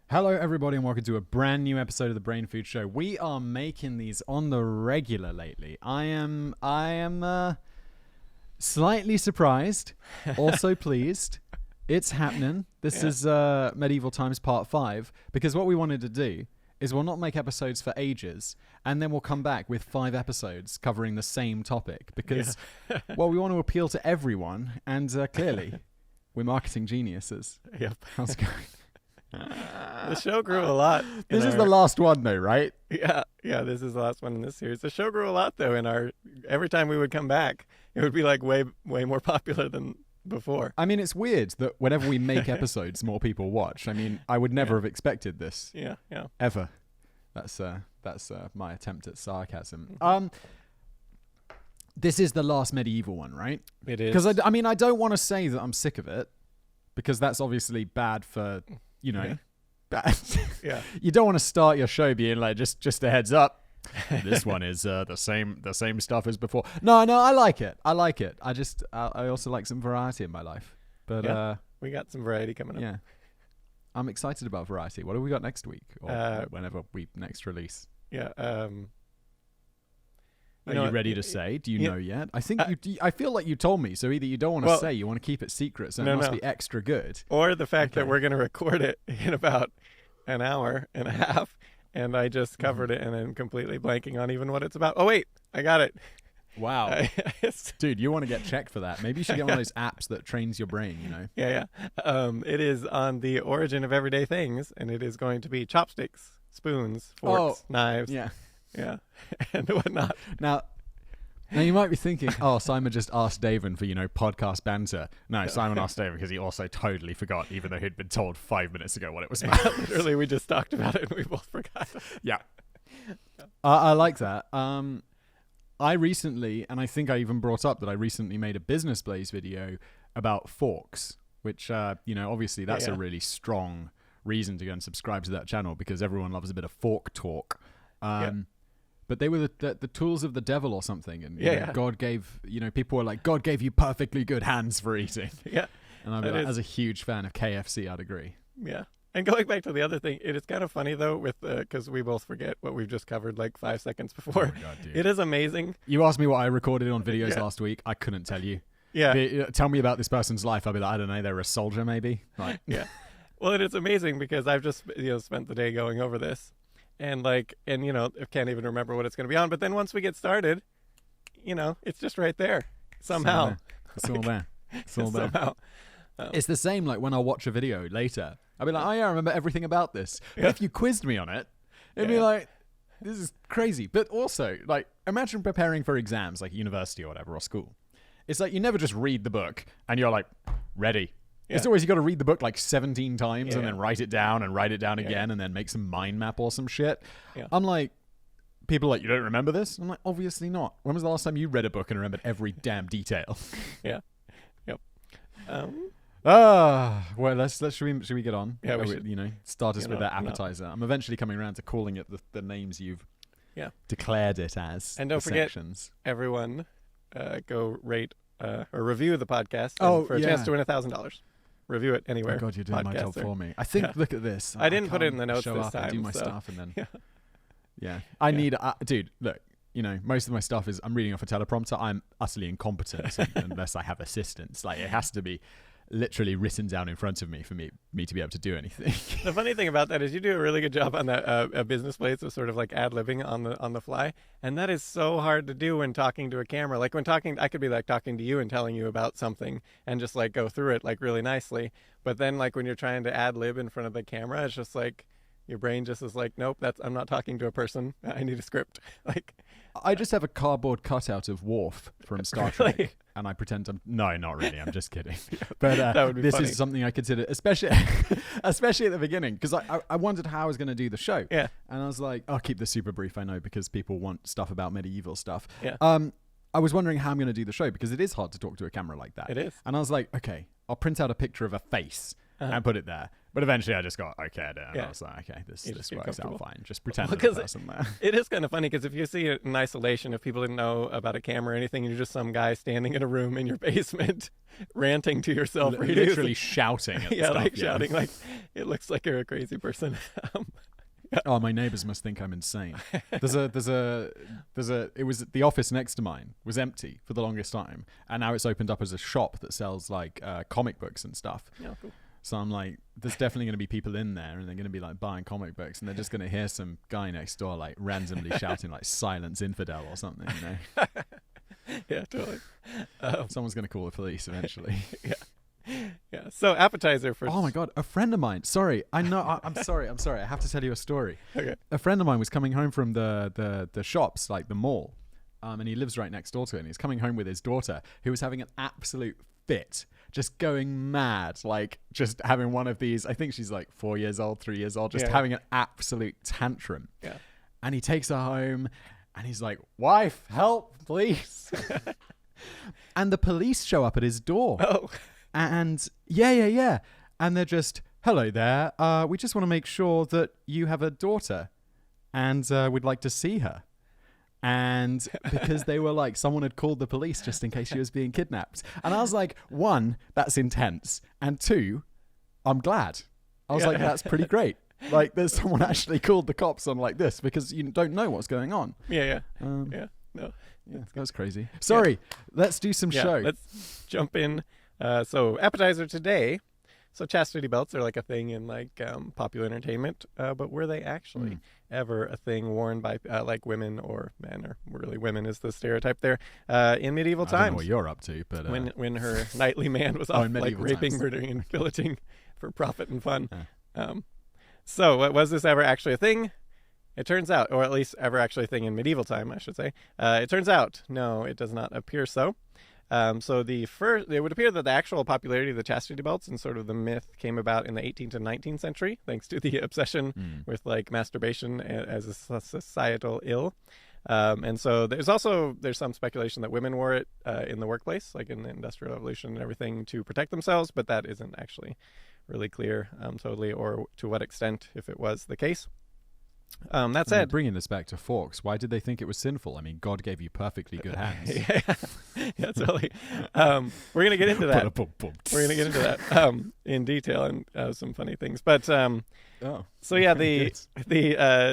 Hello, everybody, and welcome to a brand new episode of the Brain Food Show. We are making these on the regular lately. I am slightly surprised, also pleased. It's happening. This is Medieval Times Part 5, because what we wanted to do is we'll not make episodes for ages, and then we'll come back with 5 episodes covering the same topic, because, well, we want to appeal to everyone, and clearly, we're marketing geniuses. Yep. How's it going? The show grew a lot. This is the last one, though, right? Yeah, this is the last one in this series. The show grew a lot, though. Every time we would come back, it would be like way more popular than before. I mean, it's weird that whenever we make episodes, more people watch. I mean, I would never have expected this. Yeah. Ever. That's my attempt at sarcasm. This is the last medieval one, right? It is. Because I mean, I don't want to say that I'm sick of it, because that's obviously bad for. You know, bad. Yeah. You don't want to start your show being like, just a heads up. This one is the same stuff as before. No, I like it. I also like some variety in my life. But we got some variety coming up. Yeah, I'm excited about variety. What have we got next week, or whenever we next release? Yeah. Are you ready to say? Do you know yet? I think I feel like you told me. So either you don't want to say, you want to keep it secret, so it must be extra good, or the fact that we're going to record it in about an hour and a half, and I just covered it and I'm completely blanking on even what it's about. Oh wait, I got it. Wow. Dude, you want to get checked for that. Maybe you should get one of those apps that trains your brain, you know? Yeah. It is on the origin of everyday things, and it is going to be chopsticks, spoons, forks, knives. Yeah, and whatnot. Now you might be thinking, Simon just asked David for, podcast banter. No, Simon asked David because he also totally forgot, even though he'd been told 5 minutes ago what it was about. Literally, we just talked about it and we both forgot. Yeah. I like that. I recently, and I think I even brought up that I recently made a Business Blaze video about forks, which, obviously that's a really strong reason to go and subscribe to that channel, because everyone loves a bit of fork talk. But they were the tools of the devil or something. And God gave, people were like, God gave you perfectly good hands for eating. Yeah. And I'm like, as a huge fan of KFC, I'd agree. Yeah. And going back to the other thing, it is kind of funny, though, with because we both forget what we've just covered like 5 seconds before. Oh my God, dude. It is amazing. You asked me what I recorded on videos last week. I couldn't tell you. Yeah. Tell me about this person's life. I'd be like, I don't know. They're a soldier, maybe. Right. Yeah. Well, it's amazing because I've just spent the day going over this. And I can't even remember what it's going to be on. But then once we get started, it's just right there somehow. It's all there. It's all there. Somehow. It's the same like when I watch a video later. I'll be like, I remember everything about this. But if you quizzed me on it, it'd be like, this is crazy. But also, like, imagine preparing for exams, like university or whatever, or school. It's like you never just read the book and you're like, ready. Yeah. It's always you got to read the book like 17 times and then write it down again and then make some mind map or some shit. Yeah. I'm like, people are like, you don't remember this? I'm like, obviously not. When was the last time you read a book and remembered every damn detail? Yeah. Yep. Well, should we get on? Yeah, we should. Start us with that appetizer. I'm eventually coming around to calling it the names you've declared it as. And don't forget, everyone, go rate or review the podcast for a chance to win $1,000. Review it anywhere. Oh God, you're doing my job for me. I think. Look at this. I didn't put it in the notes show this up time. And do my stuff and then. I need. Dude, look. Most of my stuff is I'm reading off a teleprompter. I'm utterly incompetent unless I have assistance. Like it has to be literally written down in front of me for me to be able to do anything. The funny thing about that is you do a really good job on that Business Blaze of sort of like ad-libbing on the fly, and that is so hard to do when talking to a camera. Like when talking, I could be like talking to you and telling you about something and just like go through it like really nicely. But then like when you're trying to ad-lib in front of the camera, it's just like your brain just is like, nope, I'm not talking to a person. I need a script. Like I just have a cardboard cutout of Worf from Star Trek. And I pretend no, not really. I'm just kidding. But that would be this funny. is something I consider, especially at the beginning, because I wondered how I was going to do the show. Yeah. And I was like, I'll keep this super brief, I know, because people want stuff about medieval stuff. Yeah. I was wondering how I'm going to do the show, because it is hard to talk to a camera like that. It is. And I was like, okay, I'll print out a picture of a face and put it there. But eventually I just got okayed it, and I Yeah. was like, okay, this You just get works out comfortable. fine. Just pretend Well, there's 'cause a person there. It is kind of funny because if you see it in isolation, if people didn't know about a camera or anything, you're just some guy standing in a room in your basement ranting to yourself. Literally shouting at the yeah, stuff. like shouting, like it looks like you're a crazy person. Oh, my neighbors must think I'm insane. There's a. It was the office next to mine was empty for the longest time, and now it's opened up as a shop that sells like comic books and stuff. Yeah, cool. So I'm like, there's definitely going to be people in there, and they're going to be like buying comic books, and they're just going to hear some guy next door like randomly shouting like "Silence infidel" or something. You know? Yeah, totally. Someone's going to call the police eventually. Yeah. So appetizer for. Oh my god, a friend of mine. Sorry, I know. I'm sorry. I have to tell you a story. Okay. A friend of mine was coming home from the shops, like the mall, and he lives right next door to it. And he's coming home with his daughter, who was having an absolute fit, just going mad, like just having one of these. I think she's like 4 years old, 3 years old, just having an absolute tantrum. Yeah. And he takes her home, and he's like, "Wife, help, please!" And the police show up at his door. Oh. And yeah. And they're just, "Hello there. We just want to make sure that you have a daughter, and we'd like to see her." And because they were like, someone had called the police just in case she was being kidnapped. And I was like, one, that's intense. And two, I'm glad. I was like, that's pretty great. Like, there's someone actually called the cops on like this because you don't know what's going on. Yeah. No. Yeah, That was crazy. Sorry. Let's do some show. Let's jump in. So appetizer today. So chastity belts are like a thing in like popular entertainment, but were they actually ever a thing worn by like women or men, or really women is the stereotype there in medieval I times? don't know what you're up to, but When her knightly man was off in like medieval raping, times. murdering, and pillaging for profit and fun. So was this ever actually a thing? It turns out, or at least ever actually a thing in medieval time, I should say. It turns out, no, it does not appear so. So it would appear that the actual popularity of the chastity belts and sort of the myth came about in the 18th to 19th century, thanks to the obsession with like masturbation as a societal ill. And so there's some speculation that women wore it in the workplace, like in the Industrial Revolution and everything, to protect themselves, but that isn't actually really clear totally, or to what extent, if it was the case. That said, bringing this back to forks, why did they think it was sinful? I mean, God gave you perfectly good hands. yeah, totally. We're gonna get into that. We're gonna get into that in detail and some funny things. But so yeah, that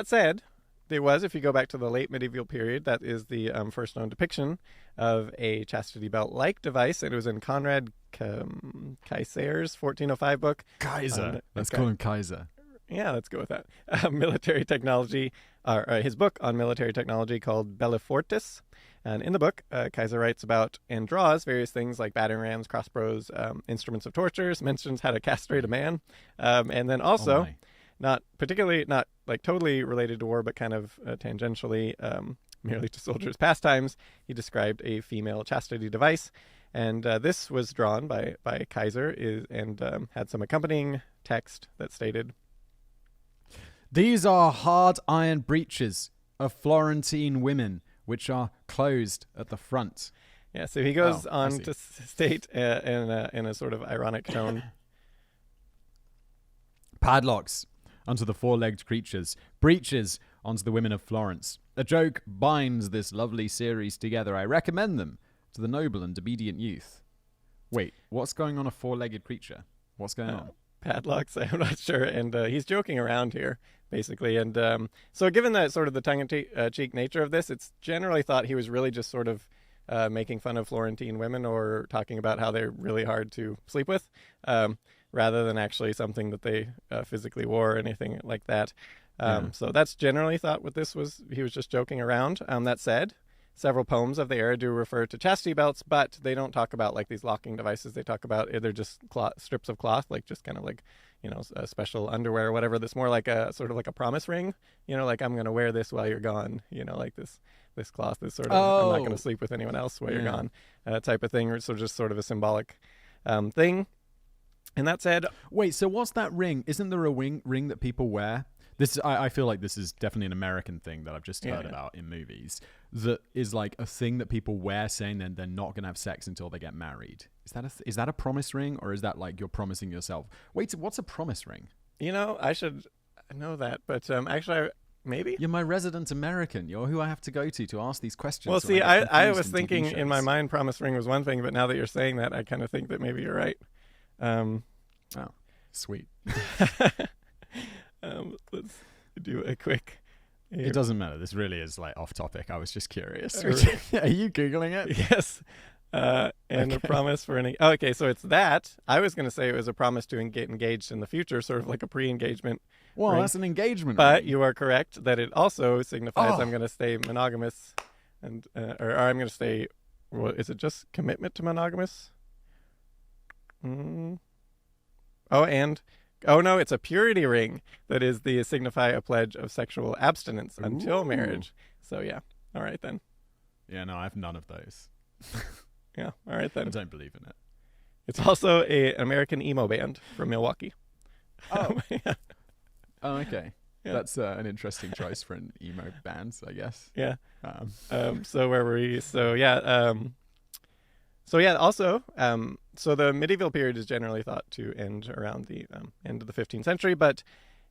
said, there was, if you go back to the late medieval period, that is the first known depiction of a chastity belt-like device. It was in Conrad Kaiser's 1405 book. Kaiser. Let's call him Kaiser. Yeah, let's go with that. Military technology, his book on military technology called Bellefortis. And in the book, Kaiser writes about and draws various things like battering rams, crossbows, instruments of tortures, mentions how to castrate a man. And then also, not like totally related to war, but kind of tangentially, merely to soldiers' pastimes, he described a female chastity device. And this was drawn by Kaiser and had some accompanying text that stated, "These are hard iron breeches of Florentine women, which are closed at the front." Yeah, so he goes on to state in a sort of ironic tone, "Padlocks unto the four-legged creatures, breeches onto the women of Florence. A joke binds this lovely series together. I recommend them to the noble and obedient youth." Wait, what's going on a four-legged creature? What's going on? Padlocks, I'm not sure. And he's joking around here, basically. And so given that sort of the tongue-in-cheek nature of this, it's generally thought he was really just sort of making fun of Florentine women or talking about how they're really hard to sleep with, rather than actually something that they physically wore or anything like that. So that's generally thought what this was. He was just joking around. That said, several poems of the era do refer to chastity belts, but they don't talk about like these locking devices. They talk about they're just strips of cloth, like just kind of like, a special underwear or whatever. That's more like a sort of like a promise ring, like I'm going to wear this while you're gone, like this cloth is sort of, I'm not going to sleep with anyone else while you're gone, type of thing. Or so just sort of a symbolic thing. And that said, wait, so what's that ring? Isn't there a ring that people wear I feel like this is definitely an American thing that I've just heard about in movies. That is like a thing that people wear, saying that they're not gonna have sex until they get married. Is that a promise ring, or is that like you're promising yourself? Wait, what's a promise ring? I should know that, but actually, maybe. You're my resident American. You're who I have to go to ask these questions. Well, so see, I I was thinking in my mind, promise ring was one thing, but now that you're saying that, I kind of think that maybe you're right. Oh, sweet. Let's do a quick. It doesn't matter. This really is like off topic. I was just curious. Are you Googling it? Yes. And a promise for okay, so it's that. I was going to say it was a promise to get engaged in the future, sort of like a pre-engagement. Well, ring. that's an engagement But ring. you are correct that it also signifies I'm going to stay monogamous, and or I'm going to stay. Well, is it just commitment to monogamous? Oh no, it's a purity ring that is the signify a pledge of sexual abstinence until marriage. So yeah, all right then. Yeah, no, I have none of those. Yeah, all right then. I don't believe in it. It's also an American emo band from Milwaukee. Oh, yeah. Oh, okay. Yeah. That's an interesting choice for an emo band, I guess. Yeah. Um, So where were we? So yeah. Also, so the medieval period is generally thought to end around the end of the 15th century, but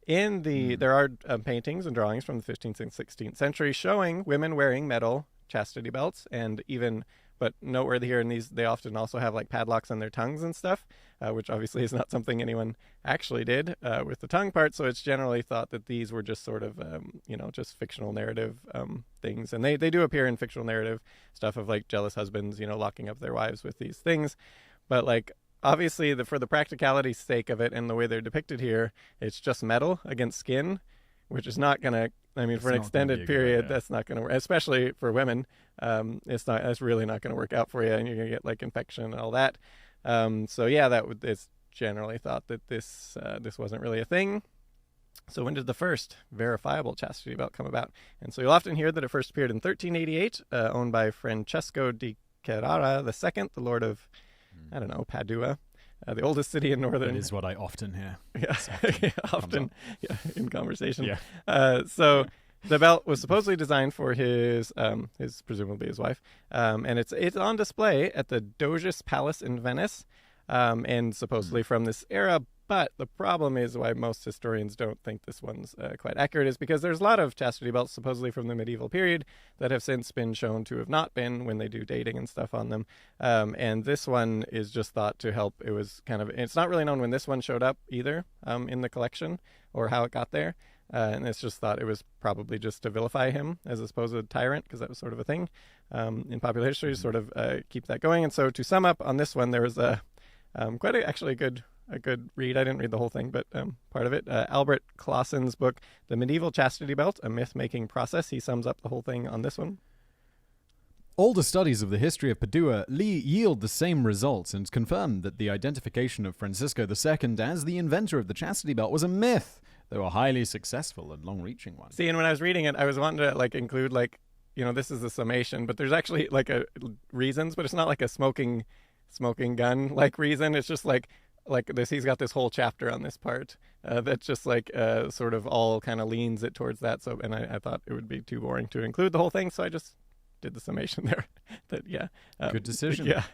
there are paintings and drawings from the 15th and 16th century showing women wearing metal chastity belts, and even, but noteworthy here in these, they often also have like padlocks on their tongues and stuff, which obviously is not something anyone actually did with the tongue part. So it's generally thought that these were just sort of, just fictional narrative things. And they do appear in fictional narrative stuff of like jealous husbands, locking up their wives with these things. But like, obviously, for the practicality sake of it and the way they're depicted here, it's just metal against skin, which is not going to, for an extended period, that's not going to work, especially for women. It's really not going to work out for you, and you're going to get like infection and all that. It's generally thought that this wasn't really a thing. So when did the first verifiable chastity belt come about? And so you'll often hear that it first appeared in 1388, owned by Francesco di Carrara II, the Lord of, Padua. The oldest city in northern. That is what I often hear. Yeah, often in conversation. Yeah. So the belt was supposedly designed for his presumably his wife, and it's on display at the Doge's Palace in Venice, and supposedly from this era. But the problem is why most historians don't think this one's quite accurate is because there's a lot of chastity belts supposedly from the medieval period that have since been shown to have not been when they do dating and stuff on them. And this one is just thought to help. It's not really known when this one showed up either in the collection or how it got there. And it's just thought it was probably just to vilify him as a supposed tyrant, because that was sort of a thing in popular history to sort of keep that going. And so to sum up on this one, there was a good read. I didn't read the whole thing, but part of it. Albert Clausen's book, The Medieval Chastity Belt, A Myth-Making Process. He sums up the whole thing on this one. Older studies of the history of Padua yield the same results and confirm that the identification of Francisco II as the inventor of the chastity belt was a myth, though a highly successful and long-reaching one. See, and when I was reading it, I was wanting to include this is a summation, but there's actually reasons, but it's not like a smoking gun reason. It's just like this, he's got this whole chapter on this part that's just sort of all kind of leans it towards that. So, and I thought it would be too boring to include the whole thing, so I just did the summation there. Good decision. Yeah.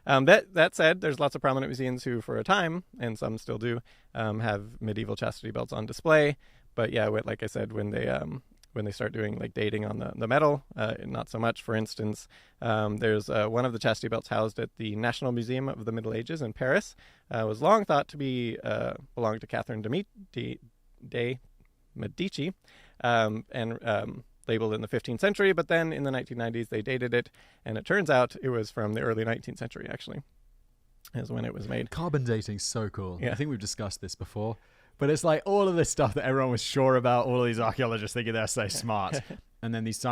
That said, there's lots of prominent museums who, for a time, and some still do, have medieval chastity belts on display. But yeah, like I said, when they start doing dating on the metal, not so much. For instance, there's one of the chastity belts housed at the National Museum of the Middle Ages in Paris. Was long thought to be belonged to Catherine de Medici, and labeled in the 15th century. But then in the 1990s, they dated it, and it turns out it was from the early 19th century, actually, is when it was made. Carbon dating's so cool. Yeah. I think we've discussed this before. But it's all of this stuff that everyone was sure about, all of these archaeologists thinking they're so smart. And then these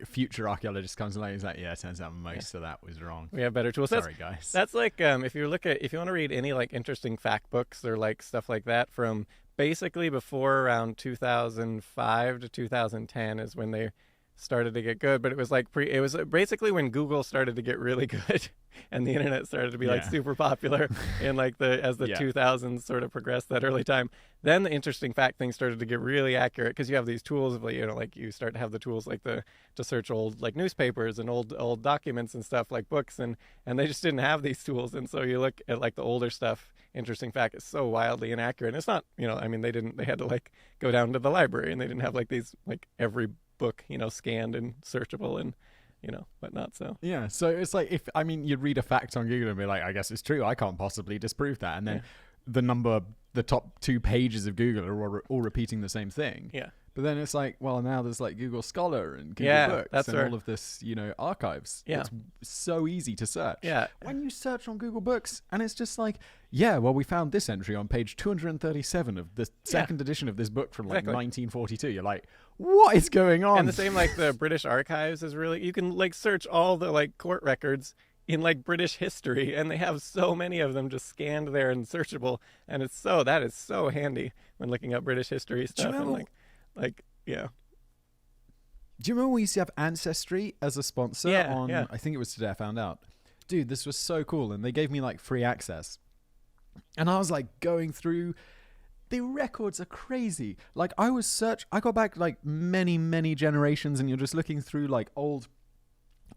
future archaeologists comes along and he's like, yeah, it turns out most of that was wrong. We have better tools. Sorry, guys. That's if you want to read any interesting fact books or stuff like that from basically before around 2005 to 2010 is when they started to get good, but it was like it was basically when Google started to get really good and the internet started to be like super popular in like as the 2000s sort of progressed, that early time. Then the interesting fact thing started to get really accurate, because you have these tools of, you know, like you start to have the tools like to search old like newspapers and old documents and stuff like books, and they just didn't have these tools. And so you look at like the older stuff, interesting fact, is so wildly inaccurate. And it's not, you know, I mean, they had to like go down to the library, and they didn't have like these like every book, you know, scanned and searchable and, you know, whatnot. So yeah, so it's like, if I mean, you'd read a fact on Google and be like, I guess it's true, I can't possibly disprove that, and then the top 2 pages of Google are all repeating the same thing. Yeah. But then it's like, well, now there's like Google Scholar and Google Books and all of this, you know, archives. Yeah. It's so easy to search. Yeah. When you search on Google Books, and it's just like, yeah, well, we found this entry on page 237 of the second edition of this book from like 1942. You're like, what is going on? And the same, like the British Archives is really, you can like search all the like court records in like British history, and they have so many of them just scanned there and searchable. And that is so handy when looking up British history stuff. And yeah. Do you remember we used to have Ancestry as a sponsor on, I think it was Today I Found Out. Dude, this was so cool. And they gave me like free access. And I was like going through, the records are crazy. Like I got back like many, many generations, and you're just looking through like old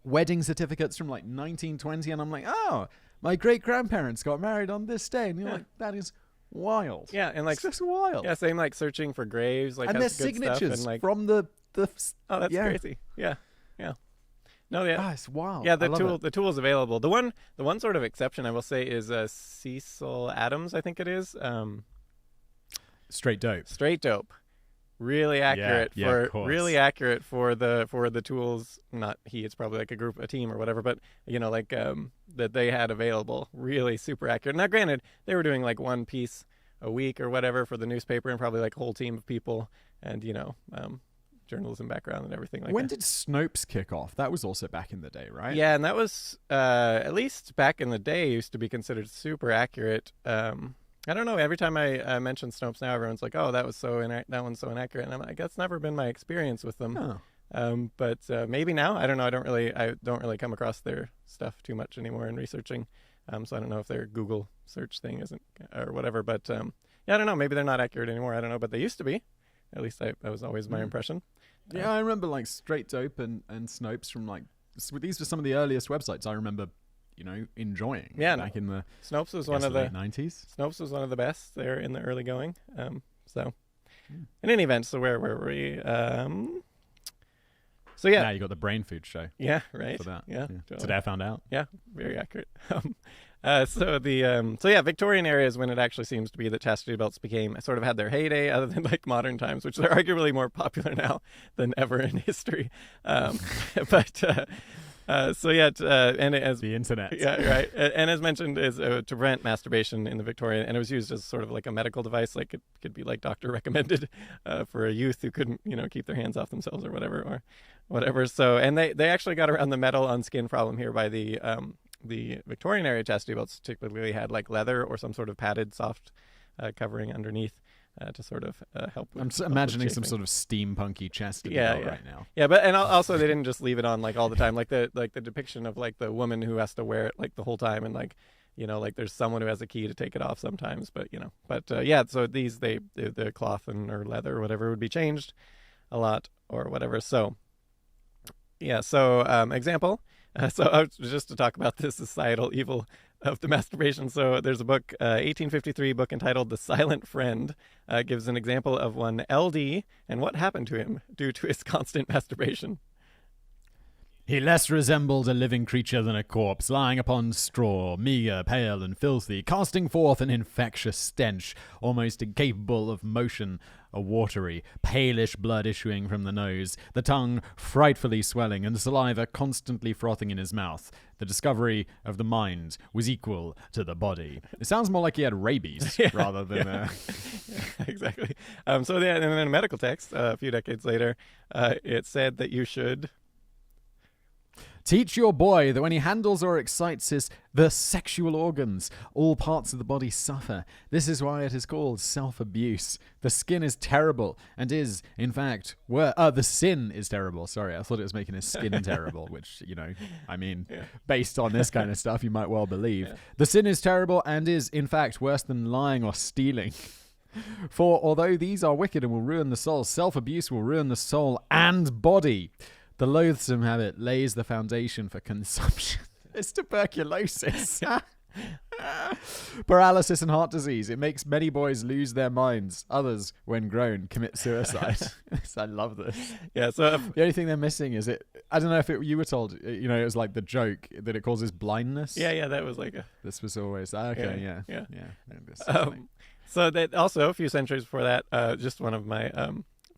wedding certificates from like 1920. And I'm like, oh, my great grandparents got married on this day. And you're like, that is wild. Yeah, and like it's just wild. Yeah, same like searching for graves, like, and has their good signatures stuff, and, like, from the oh, that's crazy. Yeah. No, it's wild. Yeah, the tool's available. The one sort of exception I will say is Cecil Adams, I think it is. Straight dope. Really accurate really accurate for the tools. Not he, it's probably like a team or whatever, but you know, like that they had available. Really super accurate. Now granted, they were doing like one piece a week or whatever for the newspaper, and probably like a whole team of people, and you know, journalism background and everything like when that. When did Snopes kick off? That was also back in the day, right? Yeah, and that was at least back in the day used to be considered super accurate. I don't know. Every time I mention Snopes now, everyone's like, "Oh, that one's so inaccurate." And I'm like, "That's never been my experience with them." Oh. But maybe now. I don't know. I don't really come across their stuff too much anymore in researching. So I don't know if their Google search thing isn't or whatever. But yeah, I don't know. Maybe they're not accurate anymore. I don't know. But they used to be. At least that was always my impression. Yeah, I remember like Straight Dope and Snopes from like these were some of the earliest websites I remember, you know, enjoying. Yeah, back in the Snopes was one of the late 90s. Snopes was one of the best there in the early going. So in any event, so where were we? So yeah, now you got the Brain Food Show. Yeah, right. For that. Yeah. Totally. Today I Found Out. Yeah, very accurate. So yeah, Victorian era is when it actually seems to be that chastity belts sort of had their heyday, other than like modern times, which are arguably more popular now than ever in history. So yeah, and as the internet, yeah, right, and as mentioned, is to prevent masturbation in the Victorian, and it was used as sort of like a medical device, like it could be like doctor recommended for a youth who couldn't, you know, keep their hands off themselves or whatever. So, and they actually got around the metal on skin problem here by the Victorian era chastity belts typically had like leather or some sort of padded soft covering underneath. To sort of help. I'm imagining some sort of steampunky chastity belt right now. Yeah, but and also they didn't just leave it on like all the time. Like the depiction of like the woman who has to wear it like the whole time, and like, you know, like there's someone who has a key to take it off sometimes. But you know, yeah. So these the cloth or leather or whatever would be changed a lot or whatever. So yeah. So example. So just to talk about the societal evil of the masturbation. So there's a book, 1853 book entitled The Silent Friend, gives an example of one LD and what happened to him due to his constant masturbation. He less resembled a living creature than a corpse, lying upon straw, meagre, pale, and filthy, casting forth an infectious stench, almost incapable of motion, a watery, palish blood issuing from the nose, the tongue frightfully swelling, and saliva constantly frothing in his mouth. The discovery of the mind was equal to the body. It sounds more like he had rabies rather than... Yeah, exactly. So yeah, and then in a medical text, a few decades later, it said that you should... Teach your boy that when he handles or excites the sexual organs, all parts of the body suffer. This is why it is called self-abuse. The skin is terrible and is, in fact, the sin is terrible. Sorry, I thought it was making his skin terrible, which, based on this kind of stuff, you might well believe. Yeah. The sin is terrible and is, in fact, worse than lying or stealing. For although these are wicked and will ruin the soul, self-abuse will ruin the soul and body. The loathsome habit lays the foundation for consumption. It's tuberculosis. Paralysis and heart disease. It makes many boys lose their minds. Others, when grown, commit suicide. I love this. Yeah. So the only thing they're missing is it. I don't know if you were told. It was like the joke that it causes blindness. Yeah. That was like This was always okay. Yeah. So that also a few centuries before that, just one of my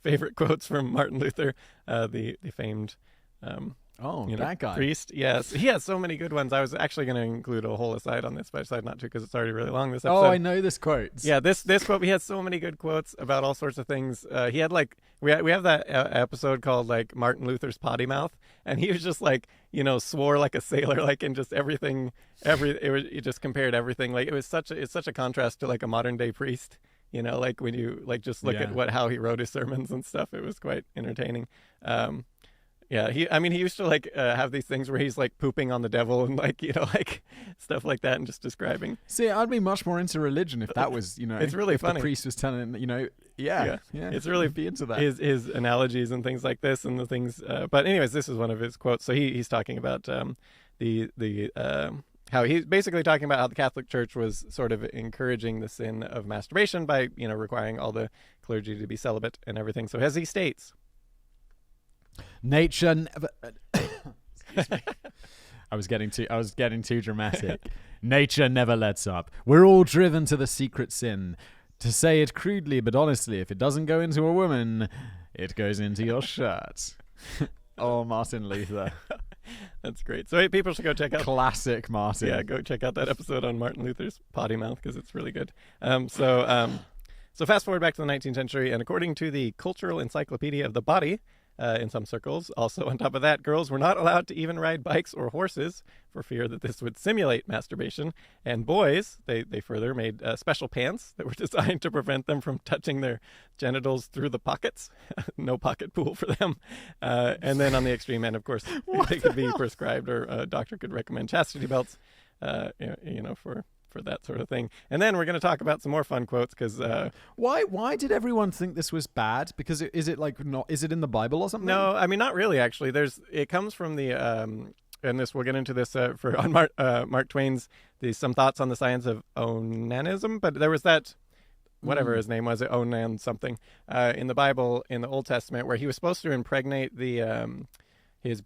favorite quotes from Martin Luther, the famed that guy. priest. Yes, he has so many good ones. I was actually going to include a whole aside on this, but I decided not to because it's already really long, this episode. Oh, I know this quote. Yeah, this quote, he has so many good quotes about all sorts of things. He had we have that episode called like Martin Luther's potty mouth, and he was just like, swore like a sailor, like in just everything. He just compared everything. Like it's such a contrast to like a modern day priest. Like when you just look at how he wrote his sermons and stuff, it was quite entertaining. He used to have these things where he's like pooping on the devil and stuff like that and just describing. See, I'd be much more into religion if that was, it's really funny. The priest was telling, it's really be into that. His analogies and things like this and the things. But anyways, this is one of his quotes. So he's talking about how he's basically talking about how the Catholic Church was sort of encouraging the sin of masturbation by, requiring all the clergy to be celibate and everything. So as he states, nature never... Excuse me. I was getting too dramatic. Nature never lets up. We're all driven to the secret sin. To say it crudely but honestly, if it doesn't go into a woman, it goes into your shirt. Oh, Martin Luther. That's great. So people should go check out classic Martin. Yeah, go check out that episode on Martin Luther's potty mouth because it's really good. So fast forward back to the 19th century, and according to the Cultural Encyclopedia of the Body, in some circles, also on top of that, girls were not allowed to even ride bikes or horses for fear that this would simulate masturbation. And boys, they further made special pants that were designed to prevent them from touching their genitals through the pockets. No pocket pool for them. And then on the extreme end, of course, they could be prescribed, or a doctor could recommend chastity belts, for that sort of thing. And then we're going to talk about some more fun quotes because why did everyone think this was bad? Because is it in the Bible or something? No, I mean not really. Actually, it comes from the and we'll get into this on Mark Twain's Some Thoughts on the Science of Onanism. But there was that whatever his name was, Onan something in the Bible in the Old Testament where he was supposed to impregnate his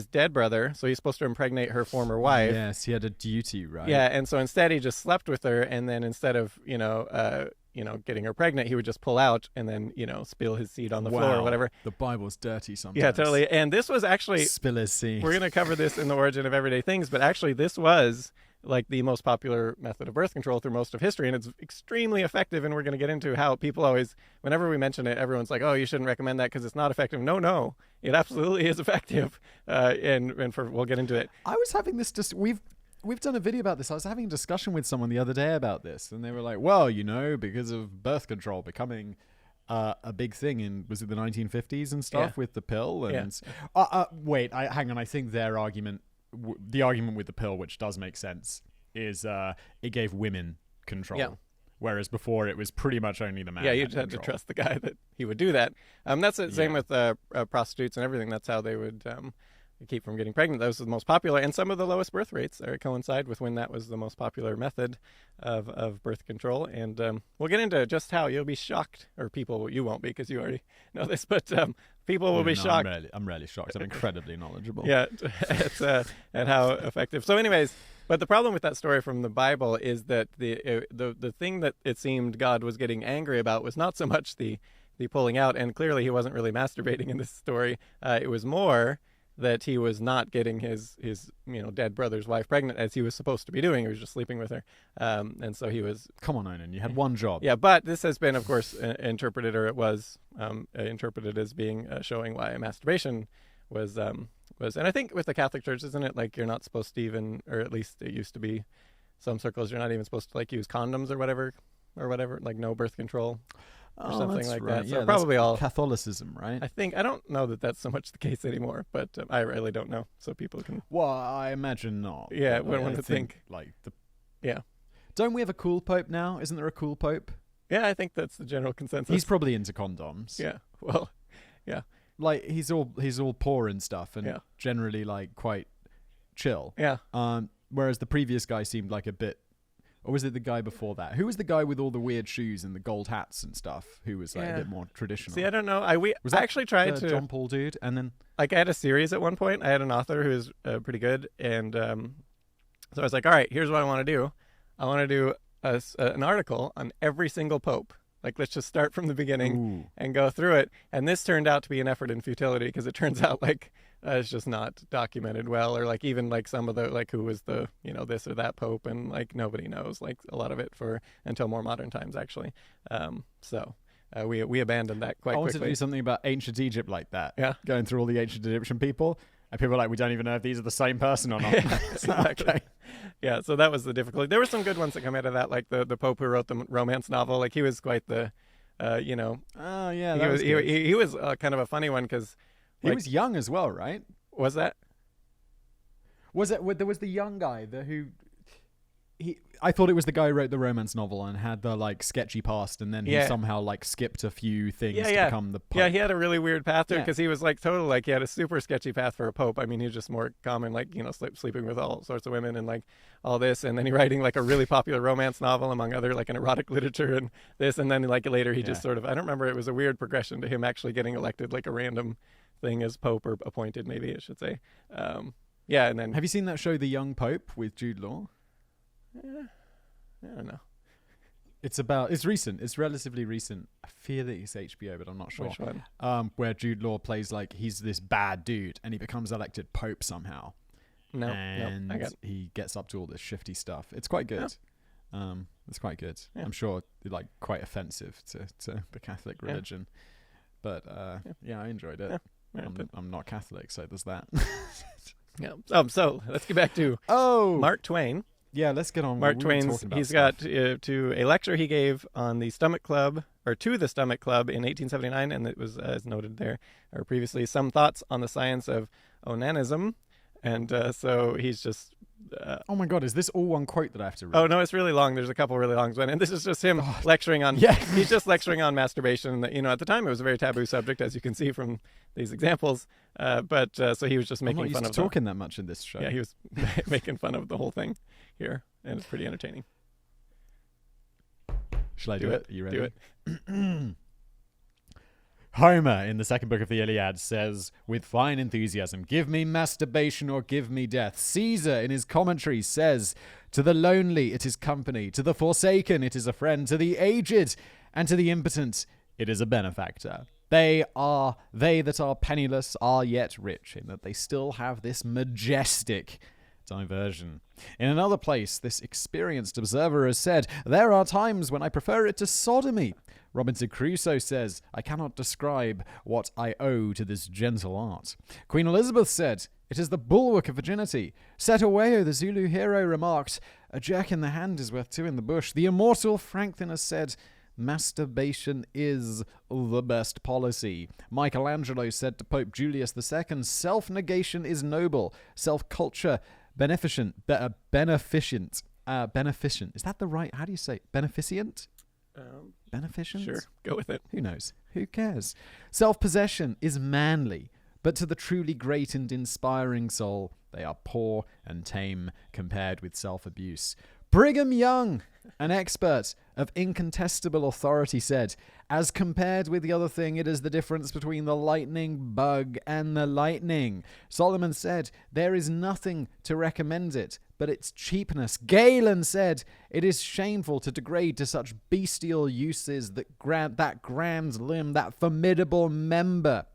dead brother, so he's supposed to impregnate her former wife. Yes, he had a duty, right? Yeah, and so instead he just slept with her, and then instead of getting her pregnant, he would just pull out and then spill his seed on the floor or whatever. The Bible's dirty sometimes. Yeah, totally. And this was actually spill his seed. We're gonna cover this in the Origin of Everyday Things, but actually this was like the most popular method of birth control through most of history, and it's extremely effective. And we're going to get into how people always, whenever we mention it, everyone's like, "Oh, you shouldn't recommend that because it's not effective." No, it absolutely is effective. We'll get into it. I was having this we've done a video about this. I was having a discussion with someone the other day about this, and they were like, "Well, because of birth control becoming a big thing was it the 1950s and stuff with the pill?" And wait, hang on. I think their argument. The argument with the pill, which does make sense, is it gave women control. Yeah. Whereas before it was pretty much only the man. Yeah, you just had to trust the guy that he would do that. That's the same with prostitutes and everything. That's how they would keep from getting pregnant. That was the most popular, and some of the lowest birth rates coincide with when that was the most popular method of birth control. And we'll get into just how you'll be shocked, or people, you won't be because you already know this, but people will be shocked. I'm really shocked. I'm incredibly knowledgeable. Yeah, at how effective. So anyways, but the problem with that story from the Bible is that the thing that it seemed God was getting angry about was not so much the pulling out, and clearly he wasn't really masturbating in this story. It was more that he was not getting his dead brother's wife pregnant as he was supposed to be doing. He was just sleeping with her. And so he was... Come on, Onan, you had one job. Yeah, but this has been, of course, interpreted, or it was interpreted as being showing why masturbation was, and I think with the Catholic Church, isn't it like you're not supposed to even, or at least it used to be, some circles you're not even supposed to like use condoms or whatever, like no birth control or something like right. that. So Yeah, probably that's all Catholicism, right? I don't know that that's so much the case anymore, but I really don't know. So people can. Well, I imagine not. Yeah, but one I would think. like the. Yeah. Don't we have a cool pope now? Isn't there a cool pope? Yeah, I think that's the general consensus. He's probably into condoms. Yeah. Well. Yeah. Like he's all poor and stuff, and generally like quite chill. Yeah. Whereas the previous guy seemed like a bit. Or was it the guy before that? Who was the guy with all the weird shoes and the gold hats and stuff? Who was like a bit more traditional? See, I don't know. I actually tried to John Paul dude, and then like I had a series at one point. I had an author who was pretty good, and so I was like, all right, here's what I want to do. I want to do an article on every single pope. Like, let's just start from the beginning and go through it. And this turned out to be an effort in futility because it turns out like it's just not documented well, or like even like some of the like who was the this or that pope, and like nobody knows like a lot of it until more modern times actually. So we abandoned that quite quickly. I wanted to do something about ancient Egypt like that. Yeah, going through all the ancient Egyptian people. And people are like, we don't even know if these are the same person or not. Exactly. Okay. Yeah, so that was the difficulty. There were some good ones that come out of that, like the Pope who wrote the romance novel. Like he was quite the, Oh yeah, he was kind of a funny one because he was young as well, right? Was that? Was it? There was the young guy I thought it was the guy who wrote the romance novel and had the like sketchy past, and then he somehow like skipped a few things to become the pope. Yeah, he had a really weird path there because he was like totally like he had a super sketchy path for a pope. I mean, he was just more common, like sleeping with all sorts of women and like all this, and then he writing like a really popular romance novel among other like an erotic literature and this, and then like later he just sort of I don't remember. It was a weird progression to him actually getting elected like a random thing as pope, or appointed maybe I should say. And then have you seen that show The Young Pope with Jude Law? I don't know. It's recent. It's relatively recent. I feel that it's HBO, but I'm not sure. Which one? Where Jude Law plays like he's this bad dude and he becomes elected Pope somehow. No, he gets up to all this shifty stuff. It's quite good. Yeah. It's quite good. Yeah. I'm sure like quite offensive to the Catholic religion. But I enjoyed it. Yeah. I'm not Catholic, so there's that. Yeah. So let's get back to Mark Twain. Yeah, let's get on. Mark Twain's. He's got to a lecture he gave on the Stomach Club, or to the Stomach Club in 1879, and it was as noted there or previously, some thoughts on the science of onanism, and so he's just. Oh my God! Is this all one quote that I have to read? Oh no, it's really long. There's a couple really long ones, and this is just him lecturing on. Yeah, he's just lecturing on masturbation. At the time it was a very taboo subject, as you can see from these examples. But so he was just making fun of talking that much in this show. Yeah, he was making fun of the whole thing here, and it's pretty entertaining. Shall I do it? Are you ready? Do it. Homer, in the second book of the Iliad, says, with fine enthusiasm, give me masturbation or give me death. Caesar, in his commentary, says, to the lonely it is company, to the forsaken it is a friend, to the aged and to the impotent it is a benefactor. They that are penniless are yet rich, in that they still have this majestic diversion. In another place, this experienced observer has said, there are times when I prefer it to sodomy. Robinson Crusoe says, I cannot describe what I owe to this gentle art. Queen Elizabeth said, it is the bulwark of virginity. Cetewayo, the Zulu hero, remarked, a jerk in the hand is worth two in the bush. The immortal Franklin has said, masturbation is the best policy. Michelangelo said to Pope Julius II, self-negation is noble, self-culture beneficent. Beneficent. Is that the right? How do you say beneficent? Beneficent? Sure, go with it. Who knows? Who cares? Self-possession is manly, but to the truly great and inspiring soul, they are poor and tame compared with self-abuse. Brigham Young, an expert of incontestable authority, said, as compared with the other thing, it is the difference between the lightning bug and the lightning. Solomon said, there is nothing to recommend it but its cheapness. Galen said, it is shameful to degrade to such bestial uses that grand limb, that formidable member,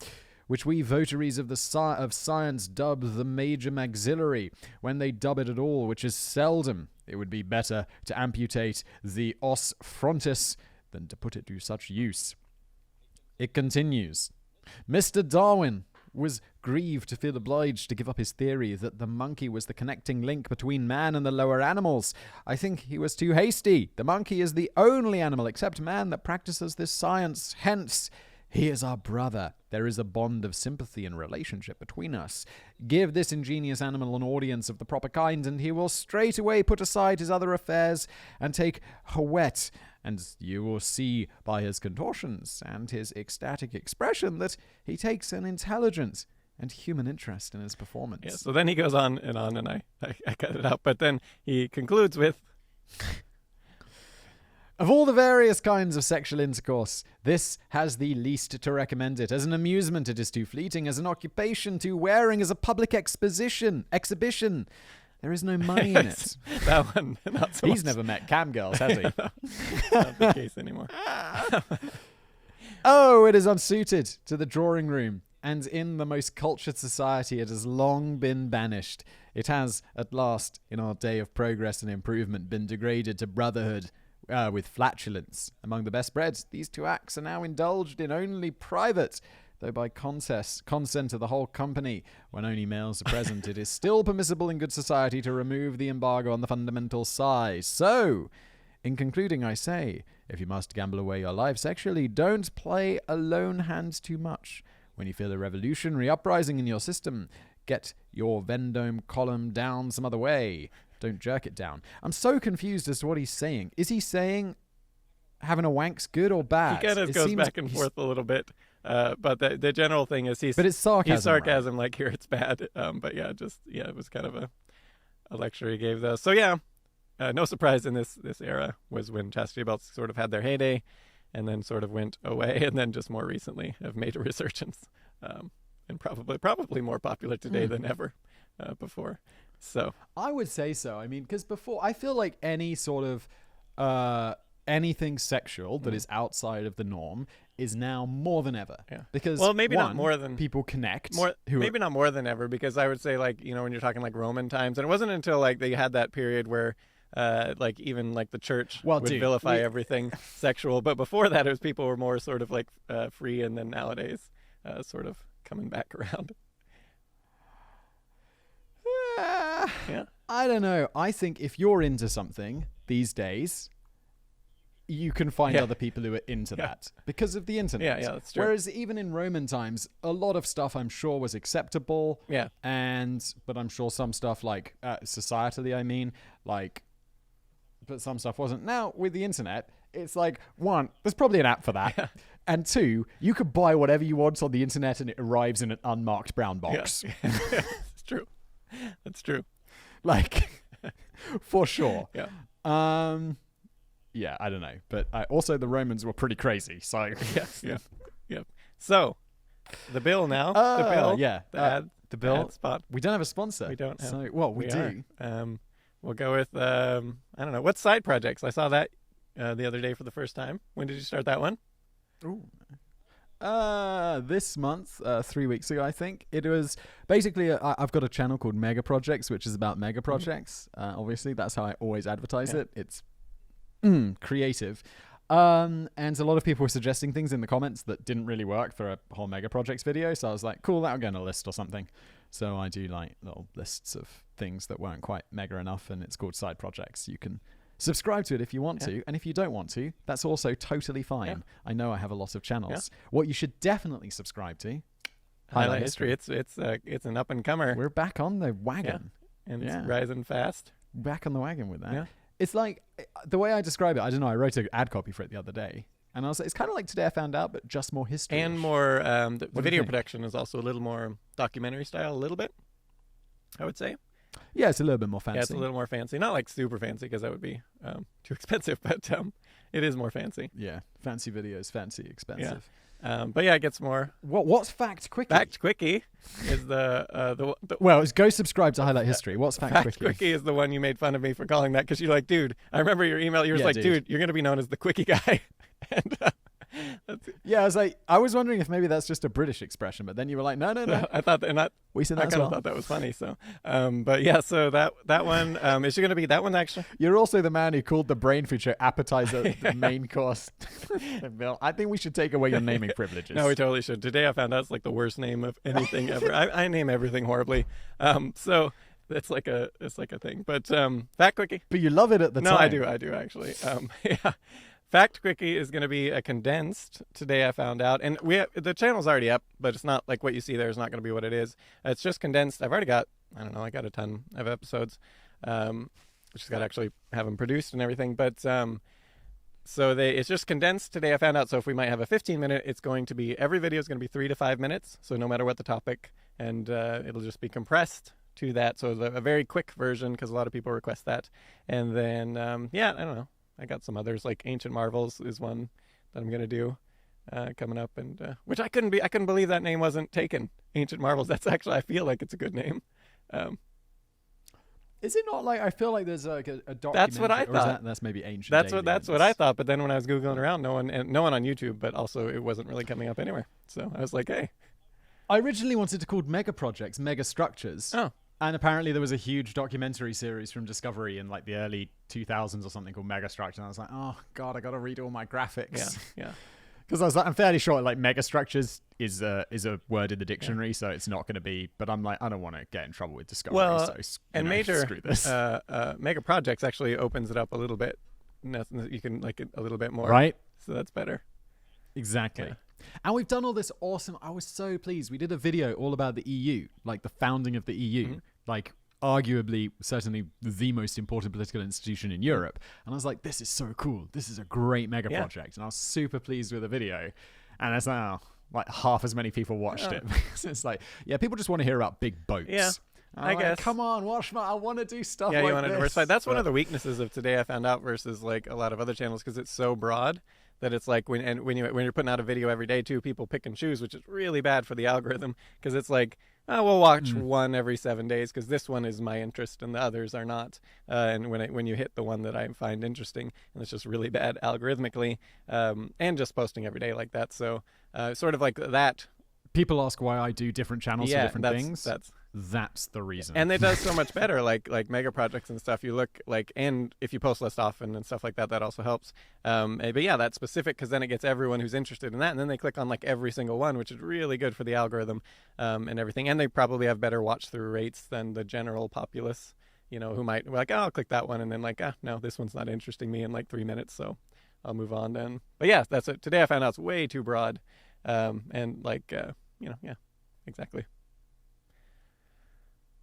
which we votaries of science dub the major maxillary, when they dub it at all, which is seldom. It would be better to amputate the os frontis than to put it to such use. It continues. Mr. Darwin, was grieved to feel obliged to give up his theory that the monkey was the connecting link between man and the lower animals. I think he was too hasty. The monkey is the only animal except man that practices this science. Hence, he is our brother. There is a bond of sympathy and relationship between us. Give this ingenious animal an audience of the proper kind, and he will straightway put aside his other affairs and take Hawet. And you will see by his contortions and his ecstatic expression that he takes an intelligent and human interest in his performance. Yeah, so then he goes on, and I cut it out. But then he concludes with... Of all the various kinds of sexual intercourse, this has the least to recommend it. As an amusement, it is too fleeting. As an occupation, too wearing. As a public exhibition, there is no money in it. That one, not so He's much. never met cam girls, has he? Not the case anymore. Oh, it is unsuited to the drawing room. And in the most cultured society, it has long been banished. It has, at last, in our day of progress and improvement, been degraded to brotherhood. With flatulence. Among the best bred, these two acts are now indulged in only private, though by consent of the whole company. When only males are present, it is still permissible in good society to remove the embargo on the fundamental size. So, in concluding, I say, if you must gamble away your life sexually, don't play a lone hand too much. When you feel a revolutionary uprising in your system, get your Vendome column down some other way. Don't jerk it down. I'm so confused as to what he's saying. Is he saying having a wank's good or bad? He kind of goes back and forth a little bit. But the general thing is but it's sarcasm. He's sarcasm, right? like here it's bad. But yeah, it was kind of a lecture he gave though. So yeah, no surprise in this era was when chastity belts sort of had their heyday, and then sort of went away, and then just more recently have made a resurgence, and probably more popular today than ever before. So I would say so. I mean, because before, I feel like any sort of anything sexual that is outside of the norm is now more than ever. Yeah. Because maybe not more than people connect. Maybe not more than ever, because I would say, like, you know, when you're talking like Roman times, and it wasn't until like they had that period where like even like the church would vilify everything sexual, but before that it was people were more sort of like free, and then nowadays sort of coming back around. Yeah. I don't know. I think if you're into something these days, you can find other people who are into that because of the internet. Yeah, that's true. Whereas even in Roman times, a lot of stuff I'm sure was acceptable. Yeah. But I'm sure some stuff like societally, I mean, like, but some stuff wasn't. Now with the internet, it's like, one, there's probably an app for that. Yeah. And two, you could buy whatever you want on the internet and it arrives in an unmarked brown box. Yeah. It's true. That's true. Like, for sure. Yeah. Yeah, I don't know. But also the Romans were pretty crazy. So, Yeah. So, the bill now. The bill. Yeah. The bill. Ad spot. We don't have a sponsor. We don't have. So, well, we do. We'll go with, I don't know. What side projects? I saw that the other day for the first time. When did you start that one? Ooh. This month, 3 weeks ago, I think. It was basically, I've got a channel called Mega Projects, which is about mega projects. Obviously, that's how I always advertise it. It's creative. And a lot of people were suggesting things in the comments that didn't really work for a whole Mega Projects video. So I was like, cool, that'll go in a list or something. So I do like little lists of things that weren't quite mega enough, and it's called side projects. You can subscribe to it if you want to, and if you don't want to, that's also totally fine. Yeah. I know I have a lot of channels. Yeah. What you should definitely subscribe to, Highlight History. It's an up and comer. We're back on the wagon, and it's rising fast. Back on the wagon with that. Yeah. It's like the way I describe it. I don't know. I wrote an ad copy for it the other day, and I was like, it's kind of like Today I Found Out, but just more history and more. The video production is also a little more documentary style, a little bit, I would say. Yeah, it's a little bit more fancy. Yeah, it's a little more fancy. Not like super fancy, because that would be too expensive, but it is more fancy. Yeah, fancy videos, fancy, expensive. Yeah. But yeah, it gets more. What's Fact Quickie? Fact Quickie is the well, it's go subscribe to Highlight History. What's Fact Quickie? Fact Quickie is the one you made fun of me for calling that, because you're like, dude, I remember your email. You were like, dude, you're going to be known as the Quickie guy. Yeah, I was wondering if maybe that's just a British expression, but then you were like, no. I thought that. We said I that as kind well. of thought that was funny. So, but yeah, so that one is going to be that one actually. You're also the man who called the brain food show appetizer the main course. Bill, I think we should take away your naming privileges. No, we totally should. Today I found out it's like the worst name of anything ever. I name everything horribly. So it's like a thing. But Fact Quickie. But you love it at the time. No, I do actually. Yeah. Fact Quickie is going to be a condensed today, I found out. And the channel's already up, but it's not like what you see there is not going to be what it is. It's just condensed. I've already got, I don't know, I got a ton of episodes. Just got to actually have them produced and everything. But it's just condensed today, I found out. So if we might have a 15-minute, it's going to be, every video is going to be 3 to 5 minutes. So no matter what the topic, and it'll just be compressed to that. So a very quick version, because a lot of people request that. And then, yeah, I don't know. I got some others, like Ancient Marvels is one that I'm going to do coming up, and which I couldn't believe that name wasn't taken. Ancient Marvels. That's actually, I feel like it's a good name. Is it not like, I feel like there's like a documentary? That's what I thought. That's maybe Ancient That's what I thought. But then when I was Googling around, no one on YouTube, but also it wasn't really coming up anywhere. So I was like, hey. I originally wanted to call mega projects, mega structures. Oh. And apparently there was a huge documentary series from Discovery in like the early 2000s or something called Megastructure. And I was like, oh God, I got to read all my graphics. Yeah. Because I was like, I'm fairly sure like megastructures is a word in the dictionary, so it's not going to be. But I'm like, I don't want to get in trouble with Discovery. Well, so, and major screw this. mega projects actually opens it up a little bit. You can like it a little bit more, right? So that's better. Exactly. Yeah. And we've done all this awesome. I was so pleased. We did a video all about the EU, like the founding of the EU, like arguably, certainly the most important political institution in Europe. And I was like, this is so cool. This is a great mega project. And I was super pleased with the video. And it's now like half as many people watched it. It's like, yeah, people just want to hear about big boats. Yeah. I guess. Come on, watch I want to do stuff like this. Yeah, you want to diversify. That's one of the weaknesses of Today I found out versus like a lot of other channels, because it's so broad that it's like when you're putting out a video every day too, people pick and choose, which is really bad for the algorithm, because it's like, oh, we'll watch one every 7 days because this one is my interest and the others are not. And when you hit the one that I find interesting, and it's just really bad algorithmically, and just posting every day like that. So sort of like that. People ask why I do different channels for different things. That's the reason. And it does so much better, like mega projects and stuff. You look like, and if you post less often and stuff like that, that also helps. But yeah, that's specific, because then it gets everyone who's interested in that, and then they click on like every single one, which is really good for the algorithm and everything. And they probably have better watch through rates than the general populace, who might be like, oh, I'll click that one, and then like, no, this one's not interesting me in like 3 minutes, so I'll move on then. But yeah, that's it. Today I found out it's way too broad, and like, yeah, exactly.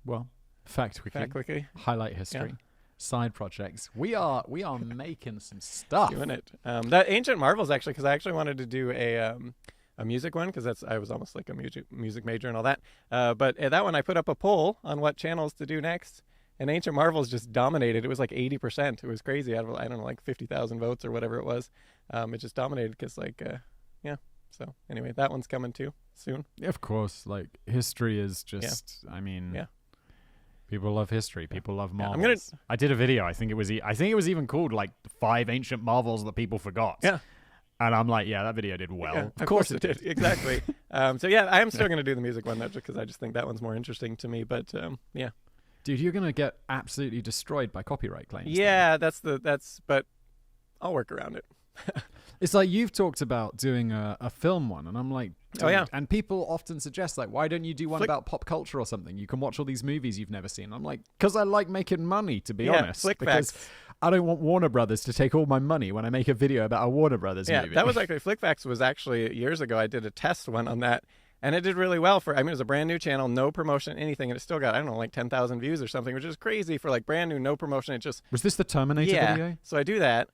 Well, fact quickly, highlight history, side projects. We are making some stuff. Doing it. That Ancient Marvels, actually, because I actually wanted to do a music one, because I was almost like a music major and all that. But that one, I put up a poll on what channels to do next, and Ancient Marvels just dominated. It was like 80%. It was crazy. Out of, I don't know, like 50,000 votes or whatever it was. It just dominated because like, yeah. So anyway, that one's coming too soon. Of course, like history is just, I mean, people love history. People love marvels. I did a video. I think it was even called like 5 ancient marvels that people forgot. Yeah. And I'm like, yeah, that video did well. Yeah, of course it did. Exactly. So yeah, I am still going to do the music one, just because I just think that one's more interesting to me. But yeah. Dude, you're going to get absolutely destroyed by copyright claims. Yeah, but I'll work around it. It's like you've talked about doing a film one, and I'm like, dude, oh yeah. And people often suggest like, why don't you do one about pop culture or something? You can watch all these movies you've never seen. I'm like, because I like making money, to be honest. Because I don't want Warner Brothers to take all my money when I make a video about a Warner Brothers movie. Yeah, that was actually Flickfacts was actually years ago. I did a test one on that, and it did really well it was a brand new channel, no promotion, anything, and it still got, I don't know, like 10,000 views or something, which is crazy for like brand new, no promotion. It just was this the Terminator video? So I do that.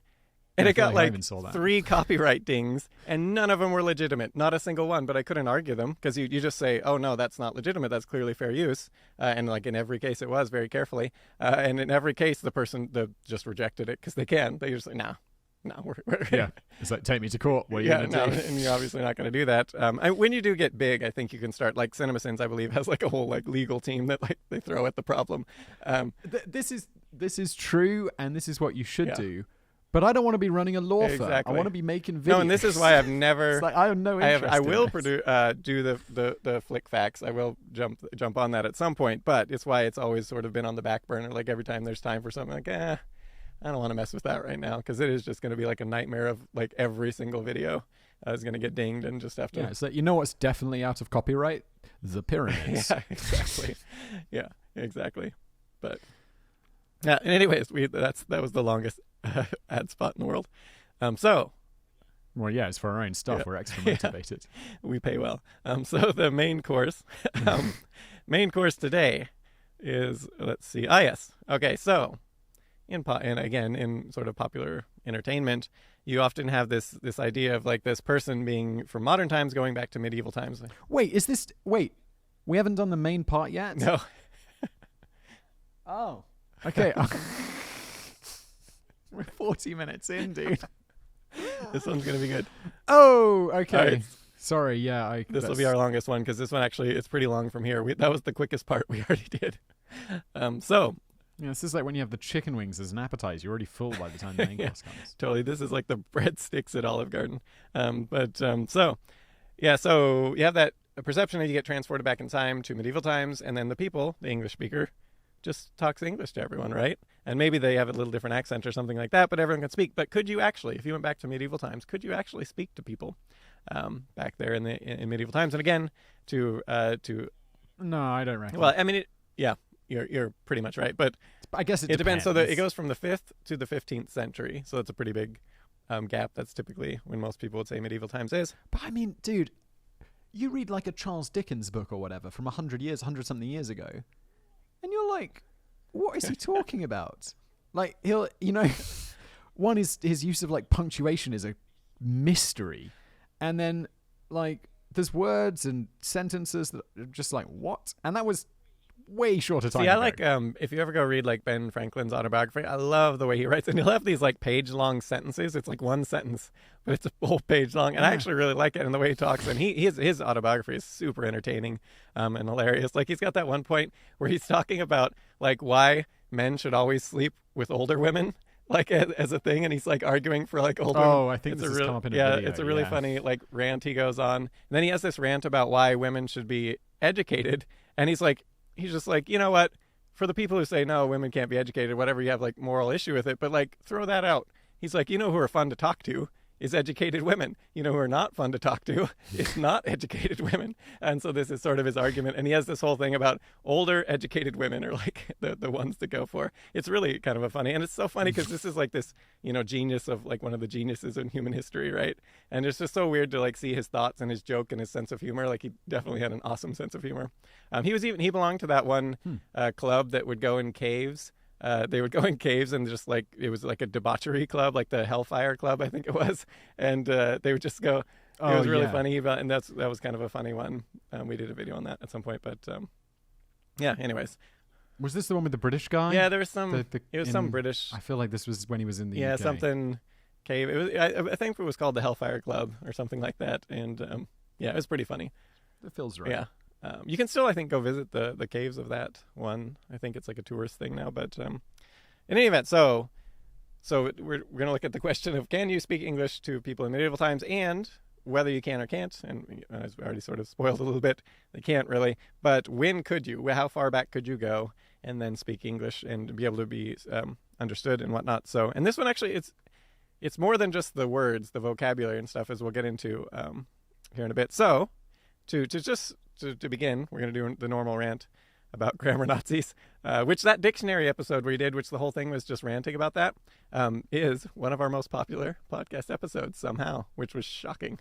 And it got like 3 copyright dings, and none of them were legitimate. Not a single one, but I couldn't argue them, because you just say, oh, no, that's not legitimate. That's clearly fair use. And like in every case it was, very carefully. And in every case, the person just rejected it, because they can. They just like, no, we're yeah. It's like, take me to court. What are you going to do? And you're obviously not going to do that. When you do get big, I think you can start, like CinemaSins, I believe, has like a whole like legal team that like they throw at the problem. This is true, and this is what you should do. But I don't want to be running a law firm. Exactly. I want to be making videos. No, and this is why I've never. It's like, I have no interest. I will in this. do the flick facts. I will jump on that at some point, but it's why it's always sort of been on the back burner. Like every time there's time for something, like I don't want to mess with that right now because it is just going to be like a nightmare of like every single video is going to get dinged and just have to. Yeah, so you know what's definitely out of copyright? The pyramids. Yeah, exactly. Yeah, exactly. But yeah. Anyways, that was the longest ad spot in the world. Well, yeah, it's for our own stuff. Yeah. We're extra motivated. We pay well. So the main course, today is, let's see. Yes. Okay. So and again, in sort of popular entertainment, you often have this idea of like this person being from modern times going back to medieval times. Wait, we haven't done the main part yet? No. Oh. Okay. We're 40 minutes in, dude. This one's going to be good. Oh, okay. All right. Sorry, yeah. This will be our longest one because this one actually it's pretty long from here. That was the quickest part we already did. Yeah, this is like when you have the chicken wings as an appetizer. You're already full by the time the main course comes. Totally. This is like the breadsticks at Olive Garden. So you have that perception that you get transported back in time to medieval times, and then the people, the English speaker, just talks English to everyone, right? And maybe they have a little different accent or something like that, but everyone can speak. But could you actually, if you went back to medieval times, could you actually speak to people back there in medieval times? And again, to No, I don't reckon. well, I mean, you're pretty much right, but I guess it depends. depends. So it goes from the 5th to the 15th century. So that's a pretty big gap. That's typically when most people would say medieval times is. But I mean, dude, you read like a Charles Dickens book or whatever from 100-something years ago, and you're like, what is he talking about? Like, one is his use of like punctuation is a mystery, and then like there's words and sentences that are just like, what? And that was way shorter time See, ago. I like if you ever go read like Ben Franklin's autobiography, I love the way he writes, and he'll have these like page-long sentences. It's like one sentence, but it's a whole page long, and I actually really like it in the way he talks. And his autobiography is super entertaining and hilarious. Like he's got that one point where he's talking about like why men should always sleep with older women. Like as a thing, and he's like arguing for like older. Oh, I think this has come up in a video. It's a really funny like rant he goes on. And then he has this rant about why women should be educated, and he's just like, you know what? For the people who say no, women can't be educated, whatever, you have like moral issue with it, but like throw that out. He's like, you know who are fun to talk to is educated women. You know who are not fun to talk to is not educated women. And so this is sort of his argument. And he has this whole thing about older educated women are like the ones to go for. It's really kind of a funny, and it's so funny because this is like this, genius of like one of the geniuses in human history, right? And it's just so weird to like see his thoughts and his joke and his sense of humor. Like he definitely had an awesome sense of humor. He belonged to that one club that would go in caves. They would go in caves and just like it was like a debauchery club, like the Hellfire Club, I think it was, and they would just go. It was really funny, and that was kind of a funny one. We did a video on that at some point, but yeah. Anyways, was this the one with the British guy? Yeah, there was some. It was some British. I feel like this was when he was in the UK. Something cave. It was. I think it was called the Hellfire Club or something like that, and it was pretty funny. It feels right. Yeah. You can still, I think, go visit the caves of that one. I think it's like a tourist thing now. But in any event, so we're going to look at the question of can you speak English to people in medieval times and whether you can or can't. And as we already sort of spoiled a little bit, they can't really. But when could you? How far back could you go and then speak English and be able to be understood and whatnot? So, and this one actually, it's more than just the words, the vocabulary and stuff, as we'll get into here in a bit. So to begin, we're going to do the normal rant about grammar Nazis, which that dictionary episode we did, which the whole thing was just ranting about that, is one of our most popular podcast episodes somehow, which was shocking.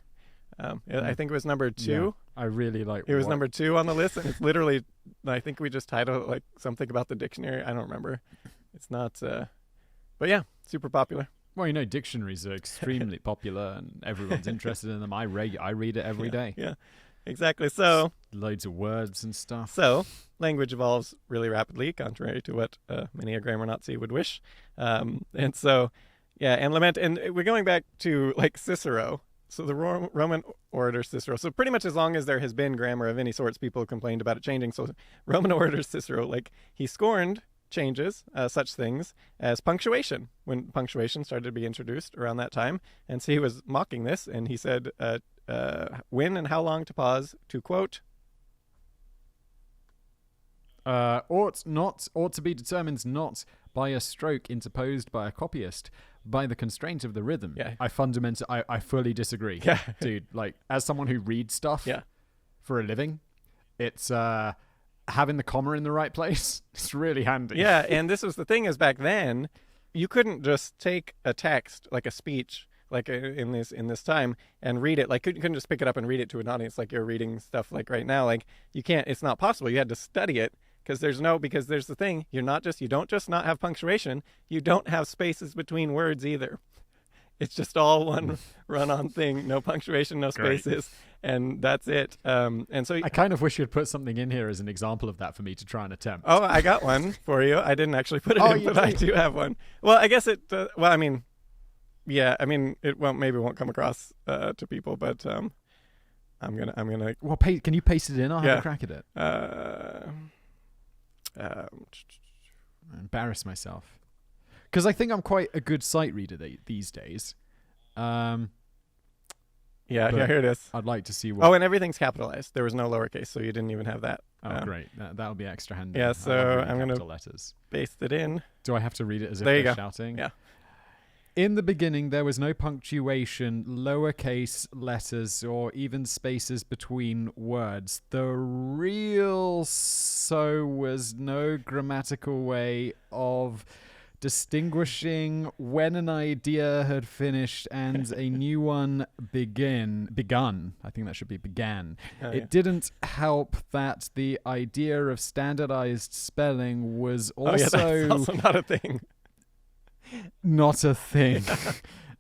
I think it was number 2. Yeah, I really like it. Was number 2 on the list, and it's literally, I think we just titled it like something about the dictionary. I don't remember. It's not, but yeah, super popular. Well, dictionaries are extremely popular, and everyone's interested in them. I read it every day. Yeah. Exactly. So loads of words and stuff. So language evolves really rapidly, contrary to what many a grammar Nazi would wish. And so, and lament. And we're going back to like Cicero. So the Roman orator Cicero. So pretty much as long as there has been grammar of any sorts, people have complained about it changing. So Roman orator Cicero, like he scorned changes, such things as punctuation, when punctuation started to be introduced around that time. And so he was mocking this, and he said, when and how long to pause to quote. Ought to be determined not by a stroke interposed by a copyist, by the constraint of the rhythm. Yeah. I fully disagree. Yeah. Dude, like, as someone who reads stuff for a living, it's having the comma in the right place. It's really handy. Yeah, and this was the thing, is back then you couldn't just take a text, like a speech, like in this time, and read it. Like, you couldn't just pick it up and read it to an audience like you're reading stuff like right now. Like, you can't, it's not possible. You had to study it. Because there's the thing, you don't just not have punctuation, you don't have spaces between words either. It's just all one run-on thing, no punctuation, no spaces, and that's it. And so I kind of wish you'd put something in here as an example of that for me to try and attempt. Oh, I got one for you. I didn't actually put it in, but I do have one. Well, I guess it. Well, I mean, yeah, I mean, it won't come across to people, but I'm gonna. Well, can you paste it in? I'll have a crack at it. Embarrass myself, because I think I'm quite a good sight reader these days. Yeah, here it is. I'd like to see what. Oh, and everything's capitalized. There was no lowercase, so you didn't even have that. Oh, great. That'll be extra handy. Yeah, so I'm going to letters. Paste it in. Do I have to read it as if they're shouting? Yeah. In the beginning, there was no punctuation, lowercase letters, or even spaces between words. The real so was no grammatical way of distinguishing when an idea had finished and a new one begun. I think that should be began. It didn't help that the idea of standardized spelling was also, that's also not a thing. Not a thing.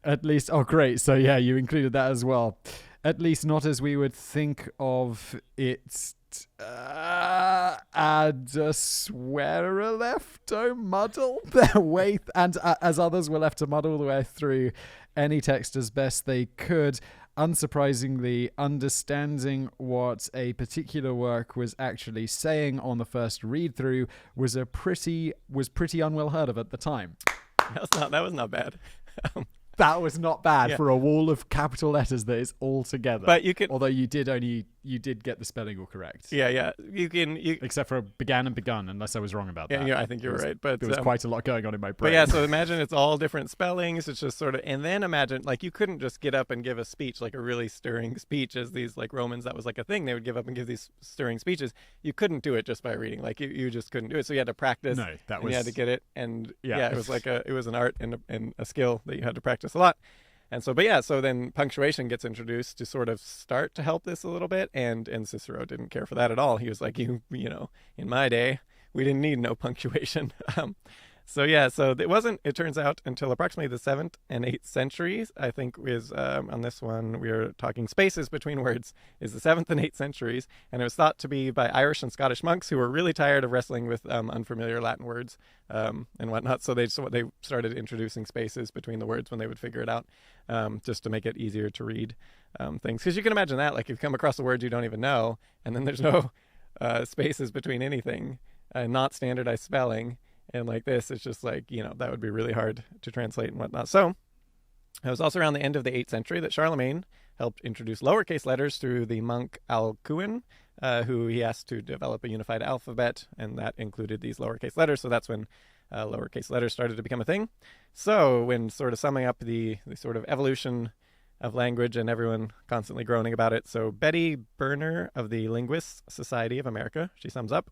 At least, oh great, so yeah, you included that as well. At least not as we would think of it. Add a swearer left to muddle their way, and as others were left to muddle their way through any text as best they could. Unsurprisingly, understanding what a particular work was actually saying on the first read through was pretty unwell heard of at the time. That was not bad. That was not bad for a wall of capital letters that is all together. But you could, although you did get the spelling all correct. Yeah. You except for began and begun, unless I was wrong about that. Yeah, I think you were right. But there was quite a lot going on in my brain. But yeah, so imagine it's all different spellings. It's just sort of, and then imagine, like, you couldn't just get up and give a speech, like a really stirring speech, as these, like, Romans, that was like a thing. They would give up and give these stirring speeches. You couldn't do it just by reading. Like, you just couldn't do it. So you had to practice. No, that was. You had to get it, and it was like it was an art and a skill that you had to practice a lot. And so, so then punctuation gets introduced to sort of start to help this a little bit, and Cicero didn't care for that at all. He was like, you know, in my day, we didn't need no punctuation. So it wasn't, it turns out, until approximately the 7th and 8th centuries, I think is, on this one, we're talking spaces between words, is the 7th and 8th centuries, and it was thought to be by Irish and Scottish monks who were really tired of wrestling with unfamiliar Latin words and whatnot, so they started introducing spaces between the words when they would figure it out, just to make it easier to read things. Because you can imagine that, like, you've come across a word you don't even know, and then there's no spaces between anything, not standardized spelling. And like this, it's just like, you know, that would be really hard to translate and whatnot. So it was also around the end of the 8th century that Charlemagne helped introduce lowercase letters through the monk Alcuin, who he asked to develop a unified alphabet, and that included these lowercase letters. So that's when lowercase letters started to become a thing. So when sort of summing up the sort of evolution of language and everyone constantly groaning about it. So Betty Berner of the Linguists Society of America, she sums up.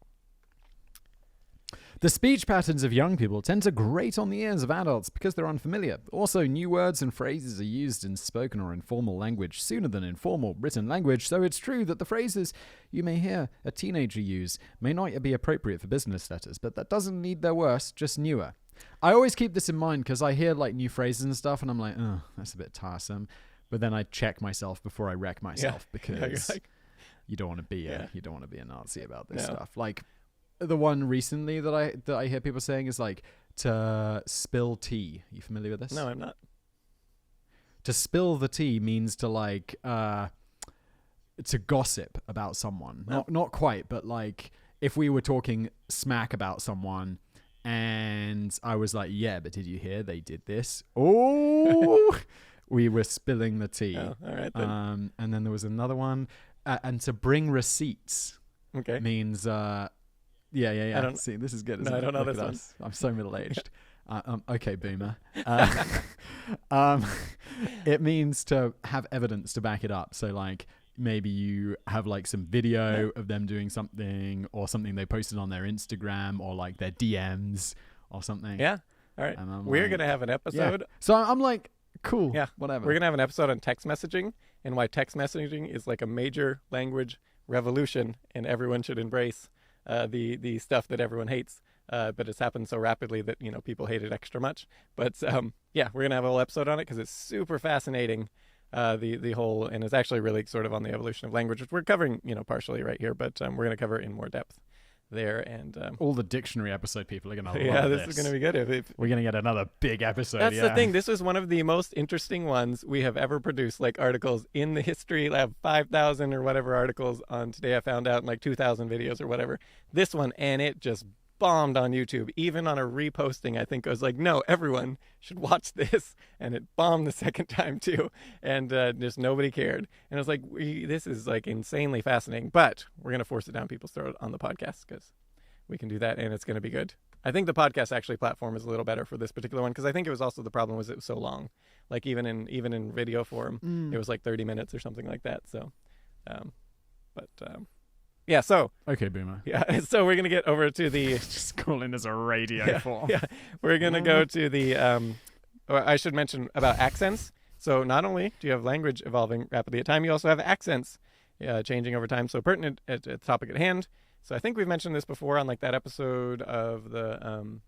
The speech patterns of young people tend to grate on the ears of adults because they're unfamiliar. Also, new words and phrases are used in spoken or informal language sooner than in formal written language, so it's true that the phrases you may hear a teenager use may not be appropriate for business letters, but that doesn't mean they're worse, just newer. I always keep this in mind because I hear like new phrases and stuff and I'm like, oh, that's a bit tiresome. But then I check myself before I wreck myself because you don't want to be a Nazi about this stuff. Like, the one recently that I hear people saying is like to spill tea. Are you familiar with this? No, I'm not. To spill the tea means to like to gossip about someone. Not quite, but like if we were talking smack about someone And I was like, yeah, but did you hear they did this? Oh, we were spilling the tea. Oh, all right then. And then there was another one. And to bring receipts means, yeah. I don't, See, this is good. No, Isn't I it? don't know Look this at one. us. I'm so middle-aged. Okay, boomer. It means to have evidence to back it up. So like maybe you have like some video of them doing something or something they posted on their Instagram or like their DMs or something. Yeah. All right. We're like, going to have an episode. Yeah. So I'm like, cool. Yeah. Whatever. We're going to have an episode on text messaging and why text messaging is like a major language revolution and everyone should embrace the stuff that everyone hates. But it's happened so rapidly that, people hate it extra much. But yeah, we're going to have a whole episode on it because it's super fascinating. The whole, and it's actually really sort of on the evolution of language, which we're covering, partially right here, but we're going to cover it in more depth there. And all the dictionary episode people are going to yeah, love this is going to be good. If we're going to get another big episode. That's the thing. This was one of the most interesting ones we have ever produced, like articles in the history lab, 5,000 or whatever articles on Today I Found Out, and like 2,000 videos or whatever. This one, and it just bombed on YouTube. Even on a reposting, I think I was like, no, everyone should watch this, and it bombed the second time too, and just nobody cared. And I was like, this is like insanely fascinating, but we're gonna force it down people's throat on the podcast because we can do that, and it's gonna be good. I think the podcast actually platform is a little better for this particular one because I think it was also the problem was it was so long. Like even in video form, it was like 30 minutes or something like that. So, yeah, so... Okay, boomer. Yeah, so we're going to get over to the... Just calling this a radio form. Yeah, we're going to go to the... or I should mention about accents. So not only do you have language evolving rapidly at time, you also have accents changing over time. So pertinent at the topic at hand. So I think we've mentioned this before on like that episode of the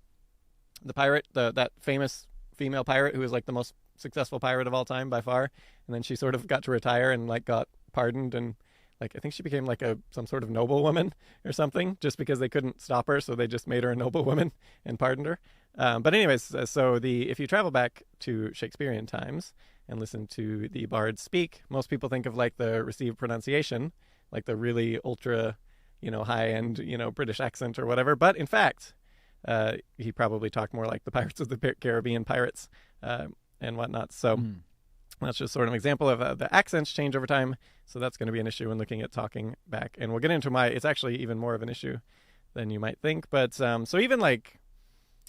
pirate, that famous female pirate who was like the most successful pirate of all time by far. And then she sort of got to retire and like got pardoned and... Like, I think she became like some sort of noblewoman or something just because they couldn't stop her. So they just made her a noblewoman and pardoned her. But anyways, so if you travel back to Shakespearean times and listen to the bards speak, most people think of like the received pronunciation, like the really ultra, high end, British accent or whatever. But in fact, he probably talked more like the Pirates of the Caribbean pirates and whatnot. So... That's just sort of an example of the accents change over time. So that's going to be an issue when looking at talking back. And we'll get into it's actually even more of an issue than you might think. But so even like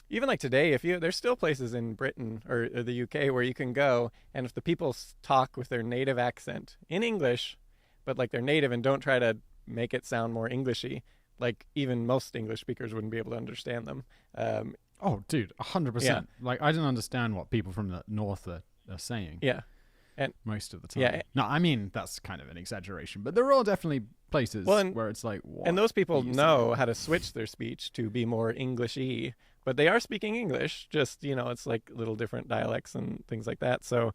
today, there's still places in Britain or the UK where you can go. And if the people talk with their native accent in English, but like they're native and don't try to make it sound more Englishy, like even most English speakers wouldn't be able to understand them. Oh, dude, 100%. Yeah. Like I didn't understand what people from the north are saying. Yeah. And most of the time. Yeah. No, I mean, that's kind of an exaggeration, but there are definitely places where it's like, what? And those people know how to switch their speech to be more English-y, but they are speaking English, just, it's like little different dialects and things like that. So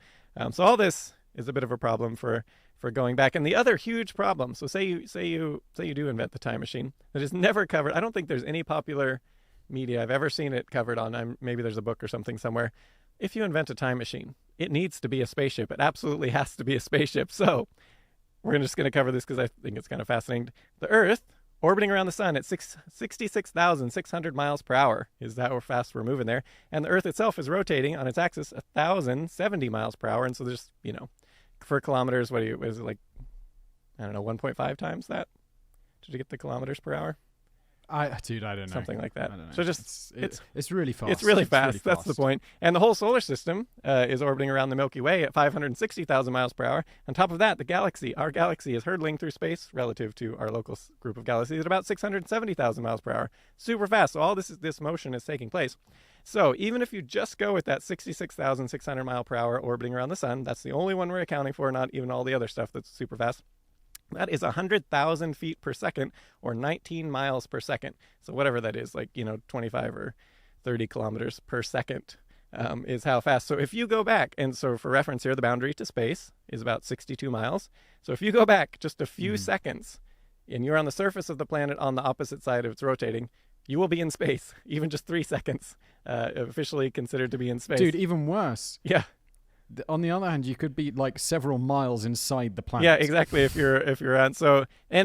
so all this is a bit of a problem for going back. And the other huge problem, so say you do invent the time machine that is never covered. I don't think there's any popular media I've ever seen it covered on. Maybe there's a book or something somewhere. If you invent a time machine, it needs to be a spaceship. It absolutely has to be a spaceship. So we're just going to cover this because I think it's kind of fascinating. The Earth, orbiting around the sun at 66,600 miles per hour is how fast we're moving there. And the Earth itself is rotating on its axis 1,070 miles per hour. And so there's, for kilometers, what is it like, I don't know, 1.5 times that? Did you get the kilometers per hour? I don't know. Something like that. I don't know. So just it's really fast. It's really fast. That's the point. And the whole solar system is orbiting around the Milky Way at 560,000 miles per hour. On top of that, our galaxy is hurtling through space relative to our local group of galaxies at about 670,000 miles per hour. Super fast. So all this motion is taking place. So even if you just go with that 66,600 mile per hour orbiting around the sun, that's the only one we're accounting for, not even all the other stuff that's super fast. That is 100,000 feet per second or 19 miles per second. So whatever that is, like, 25 or 30 kilometers per second is how fast. So if you go back, and so for reference here, the boundary to space is about 62 miles. So if you go back just a few seconds and you're on the surface of the planet on the opposite side of its rotating, you will be in space, even just 3 seconds, officially considered to be in space. Dude, even worse. Yeah. on the other hand, you could be like several miles inside the planet. Yeah, exactly. If you're on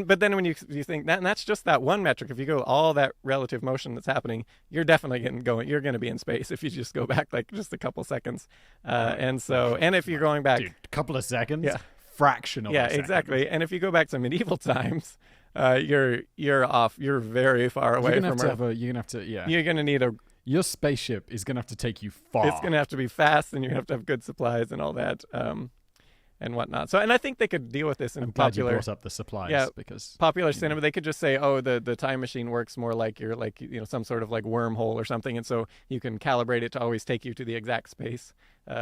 but then when you think that, and that's just that one metric. If you go all that relative motion that's happening, you're definitely You're going to be in space if you just go back like just a couple seconds. And if you're going back, Dude, a couple of seconds. Yeah. Fraction of a second. Exactly. And if you go back to medieval times, you're off. You're very far away from Earth. You're gonna have to. Yeah. You're gonna need Your spaceship is gonna have to take you far. It's gonna have to be fast, and you have to have good supplies and all that, and whatnot. So, and I think they could deal with this in I'm glad popular. you brought up the supplies. Yeah, because popular cinema. They could just say, "Oh, the time machine works more like you're like some sort of like wormhole or something," and so you can calibrate it to always take you to the exact space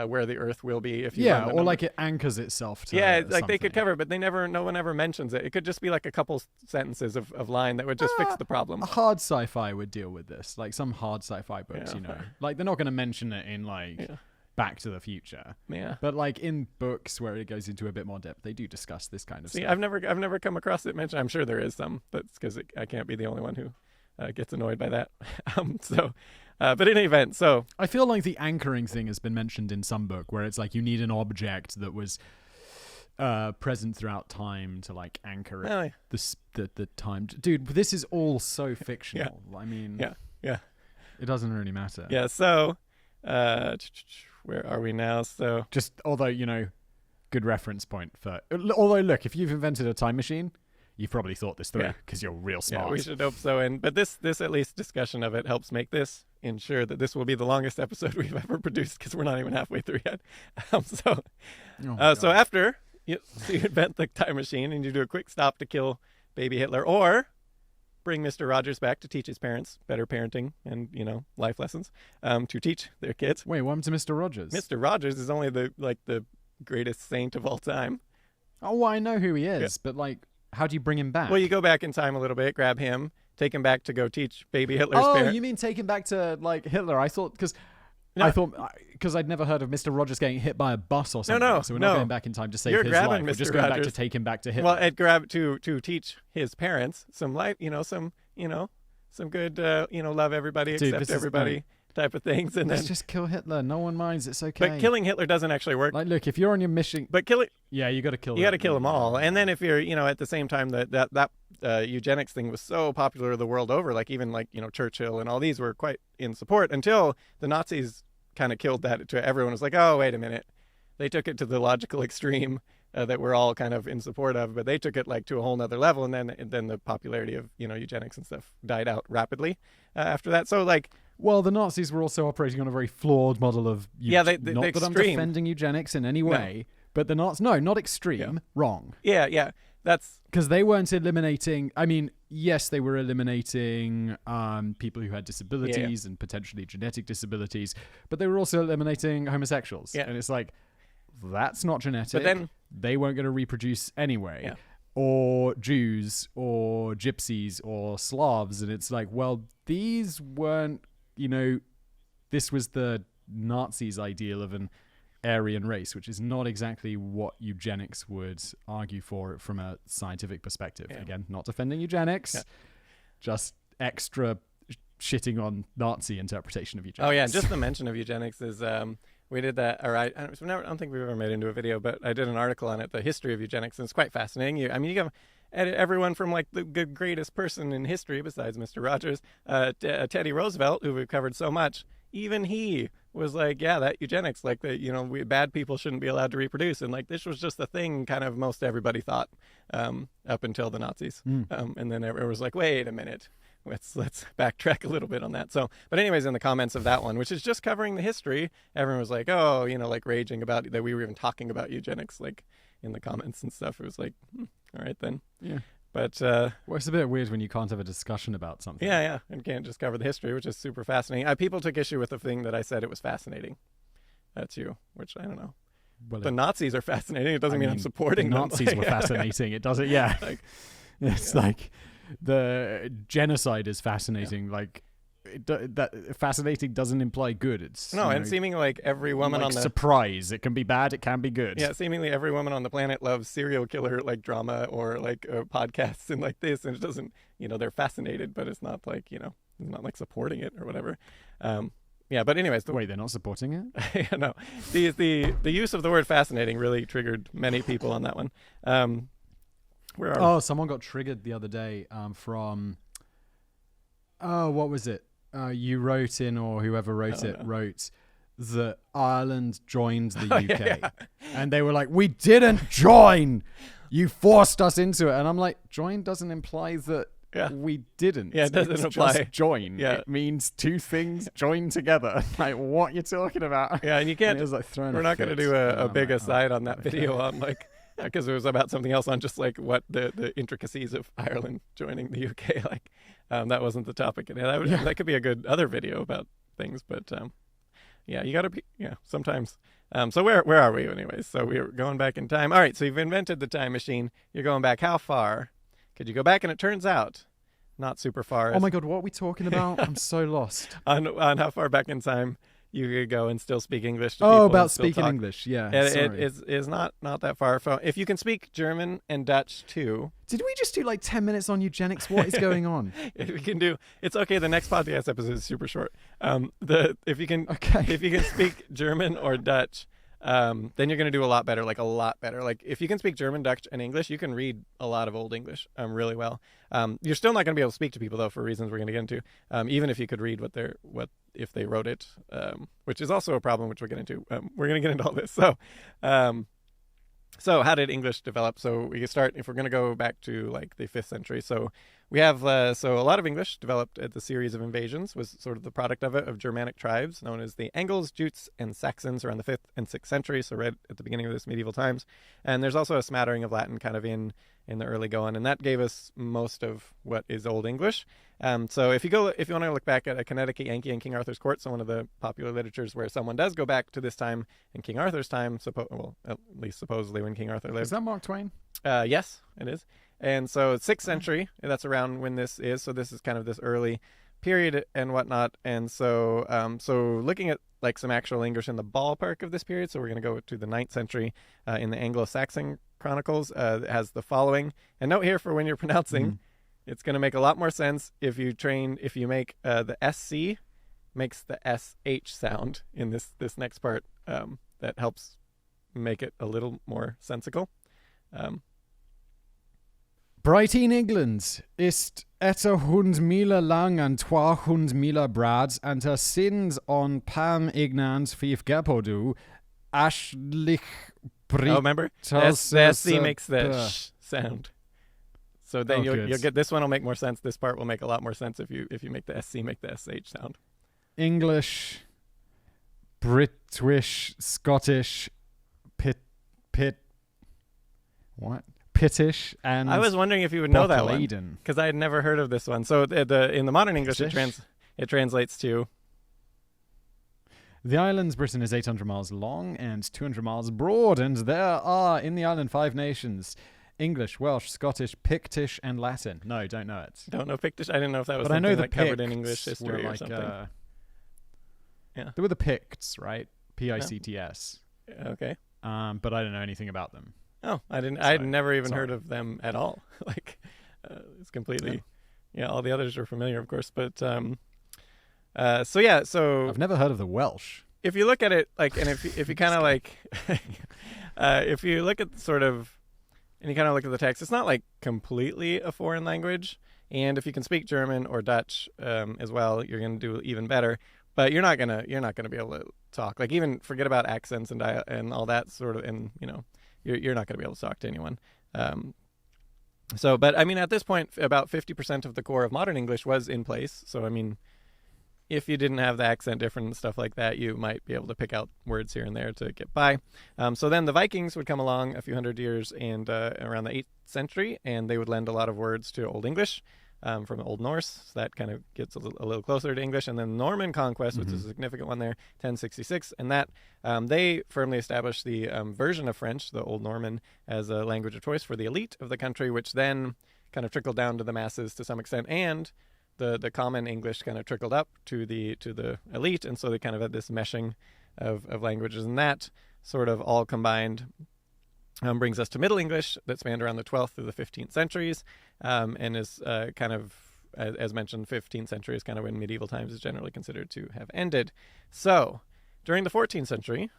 where the Earth will be if you. Yeah, or like it anchors itself to. Yeah, like something. they could cover it, but no one ever mentions it. It could just be like a couple sentences of line that would just fix the problem. A hard sci-fi would deal with this, like some hard sci-fi books. Yeah. Like they're not going to mention it in like. Yeah. Back to the Future. Yeah. But like in books where it goes into a bit more depth, they do discuss this kind of stuff. I've never come across it mentioned. I'm sure there is some, but it's because I can't be the only one who gets annoyed by that. But in any event, so I feel like the anchoring thing has been mentioned in some book where it's like you need an object that was present throughout time to like anchor it. The time. Dude, this is all so fictional. Yeah. I mean, yeah. It doesn't really matter. Yeah. So. Where are we now? So just although good reference point for. Although look, if you've invented a time machine, you've probably thought this through because you're real smart. Yeah, we should hope so. But this at least discussion of it helps make this ensure that this will be the longest episode we've ever produced because we're not even halfway through yet. So after you invent the time machine and you do a quick stop to kill baby Hitler or bring Mr. Rogers back to teach his parents better parenting and life lessons to teach their kids. Wait, what happened to Mr. Rogers? Mr. Rogers is only the greatest saint of all time. Oh, well, I know who he is, but like, how do you bring him back? Well, you go back in time a little bit, grab him, take him back to go teach baby Hitler's parents. Oh, you mean take him back to like Hitler? I thought because I'd never heard of Mr. Rogers getting hit by a bus or something. No, so we're not going back in time to save his grabbing life. Mr. We're just going back Rogers. to take him back to Hitler. Well, grab to teach his parents some life, some good, love everybody, accept everybody type of things. And let's then just kill Hitler. No one minds. It's okay. But killing Hitler doesn't actually work. Like, look, if you're on your mission, but killing, yeah, you got to kill. You got to kill them all. And then if you're, at the same time that eugenics thing was so popular the world over, like even like Churchill and all these were quite in support until the Nazis kind of killed that. To everyone was like, oh, wait a minute, they took it to the logical extreme. That we're all kind of in support of, but they took it like to a whole nother level, and then the popularity of eugenics and stuff died out rapidly after that. So like, well, the Nazis were also operating on a very flawed model of not that I'm defending eugenics in any way, but the Nazis not extreme, wrong. Yeah, that's because they weren't eliminating. I mean, yes, they were eliminating people who had disabilities and potentially genetic disabilities, but they were also eliminating homosexuals, and it's like. That's not genetic. But then they weren't going to reproduce anyway. Or Jews or gypsies or Slavs. And it's like, well, these weren't, this was the Nazis' ideal of an Aryan race, which is not exactly what eugenics would argue for from a scientific perspective. Again, not defending eugenics, just extra shitting on Nazi interpretation of eugenics. Oh, yeah. Just the mention of eugenics is... we did that, or I don't think we've ever made it into a video, but I did an article on it, the history of eugenics, and it's quite fascinating. You have everyone from like the greatest person in history, besides Mr. Rogers, Teddy Roosevelt, who we've covered so much. Even he was like, yeah, that eugenics, like we bad people shouldn't be allowed to reproduce, and like this was just a thing, kind of most everybody thought up until the Nazis, and then everyone was like, wait a minute. Let's backtrack a little bit on that. So, but anyways, in the comments of that one, which is just covering the history, everyone was like, oh, like raging about that we were even talking about eugenics, like in the comments and stuff. It was like, all right then. Yeah. But well, it's a bit weird when you can't have a discussion about something. Yeah, and can't just cover the history, which is super fascinating. People took issue with the thing that I said it was fascinating. That's you, which I don't know. Well, the Nazis are fascinating. It doesn't mean I'm supporting the them. Nazis were fascinating. It doesn't. Yeah. Like the genocide is fascinating. Like that fascinating doesn't imply good. It's and seemingly like every woman on the surprise. It can be bad. It can be good. Yeah, seemingly every woman on the planet loves serial killer like drama or like podcasts and like this, and it doesn't. They're fascinated, but it's not like it's not like supporting it or whatever. Yeah, but anyways, Wait, they're not supporting it? yeah, no, the use of the word fascinating really triggered many people on that one. Where are we? Oh, someone got triggered the other day from. Oh, what was it? You wrote in, or whoever wrote wrote that Ireland joined the UK. Yeah. And they were like, we didn't join. You forced us into it. And I'm like, join doesn't imply that we didn't. Yeah, it doesn't it's apply. Just join. Yeah. It means two things join together. Like, what you're talking about? Yeah, and you can't. And it was like we're not going to do a big aside on that video on like. Because it was about something else on just like what the intricacies of Ireland joining the UK. Like that wasn't the topic. And that could be a good other video about things. But yeah, you got to be sometimes. So where are we anyways? So we're going back in time. All right. So you've invented the time machine. You're going back how far? Could you go back? And it turns out not super far. Oh my God, what are we talking about? I'm so lost. on how far back in time you could go and still speak English to people. Oh, about speaking English, yeah. It is not that far from. If you can speak German and Dutch too. Did we just do like 10 minutes on eugenics? What is going on? If we can do, it's okay. The next podcast episode is super short. If you can speak German or Dutch, then you're going to do a lot better. Like if you can speak German, Dutch, and English, you can read a lot of Old English really well. You're still not going to be able to speak to people though, for reasons we're going to get into. Even if you could read if they wrote it, which is also a problem, which we'll get into. We're going to get into all this. So how did English develop? So we can start if we're going to go back to like the 5th century. So we have so a lot of English developed at the series of invasions was sort of the product of Germanic tribes known as the Angles, Jutes, and Saxons around the 5th and 6th century. So right at the beginning of this medieval times. And there's also a smattering of Latin kind of in the early going, and that gave us most of what is Old English. So if you want to look back at a Connecticut Yankee and King Arthur's Court, so one of the popular literatures where someone does go back to this time in King Arthur's time, at least supposedly when King Arthur lived. Is that Mark Twain? Yes, it is. And so 6th century, that's around when this is. So this is kind of this early period and whatnot. And so looking at like some actual English in the ballpark of this period, so we're going to go to the 9th century in the Anglo-Saxon Chronicles. It has the following. And note here for when you're pronouncing, it's going to make a lot more sense if you make the SC makes the SH sound in this next part. That helps make it a little more sensical. Bright in England ist 100 lang and 200 brad, and her sins on Pam Ignant Fief Gapodu, Ashlich Brit. Oh, remember? The SC makes the sh sound. So then you'll get this one will make more sense. This part will make a lot more sense if you make the SC make the SH sound. English, British, Scottish, Pittish, and I was wondering if you would know that one because I had never heard of this one. So in the modern English it translates to the island's Britain is 800 miles long and 200 miles broad, and there are in the island 5 nations: English, Welsh, Scottish, Pictish, and Latin. No, don't know it. Don't know Pictish. I didn't know if that was something that covered in English history or something. Yeah, they were the Picts, right? Picts. Okay. But I don't know anything about them. Oh, I didn't. I'd never even heard of them at all. Like, it's completely. Yeah, all the others are familiar, of course, but so I've never heard of the Welsh. If you look at it, like, and if you kind of like, if you look at sort of, and you kind of look at the text, it's not like completely a foreign language. And if you can speak German or Dutch as well, you're going to do even better. But you're not gonna be able to talk. Like, even forget about accents and all that sort of, and you're not going to be able to talk to anyone. But I mean, at this point, about 50% of the core of modern English was in place. So I mean, if you didn't have the accent different and stuff like that, you might be able to pick out words here and there to get by. So then the Vikings would come along a few hundred years and around the 8th century, and they would lend a lot of words to Old English. From Old Norse, so that kind of gets a little closer to English. And then Norman conquest, which is a significant one there, 1066, and that they firmly established the version of French, the Old Norman, as a language of choice for the elite of the country, which then kind of trickled down to the masses to some extent, and the common English kind of trickled up to the elite, and so they kind of had this meshing of languages, and that sort of all combined brings us to Middle English that spanned around the 12th through the 15th centuries, and is kind of as mentioned, 15th century is kind of when medieval times is generally considered to have ended. So during the 14th century,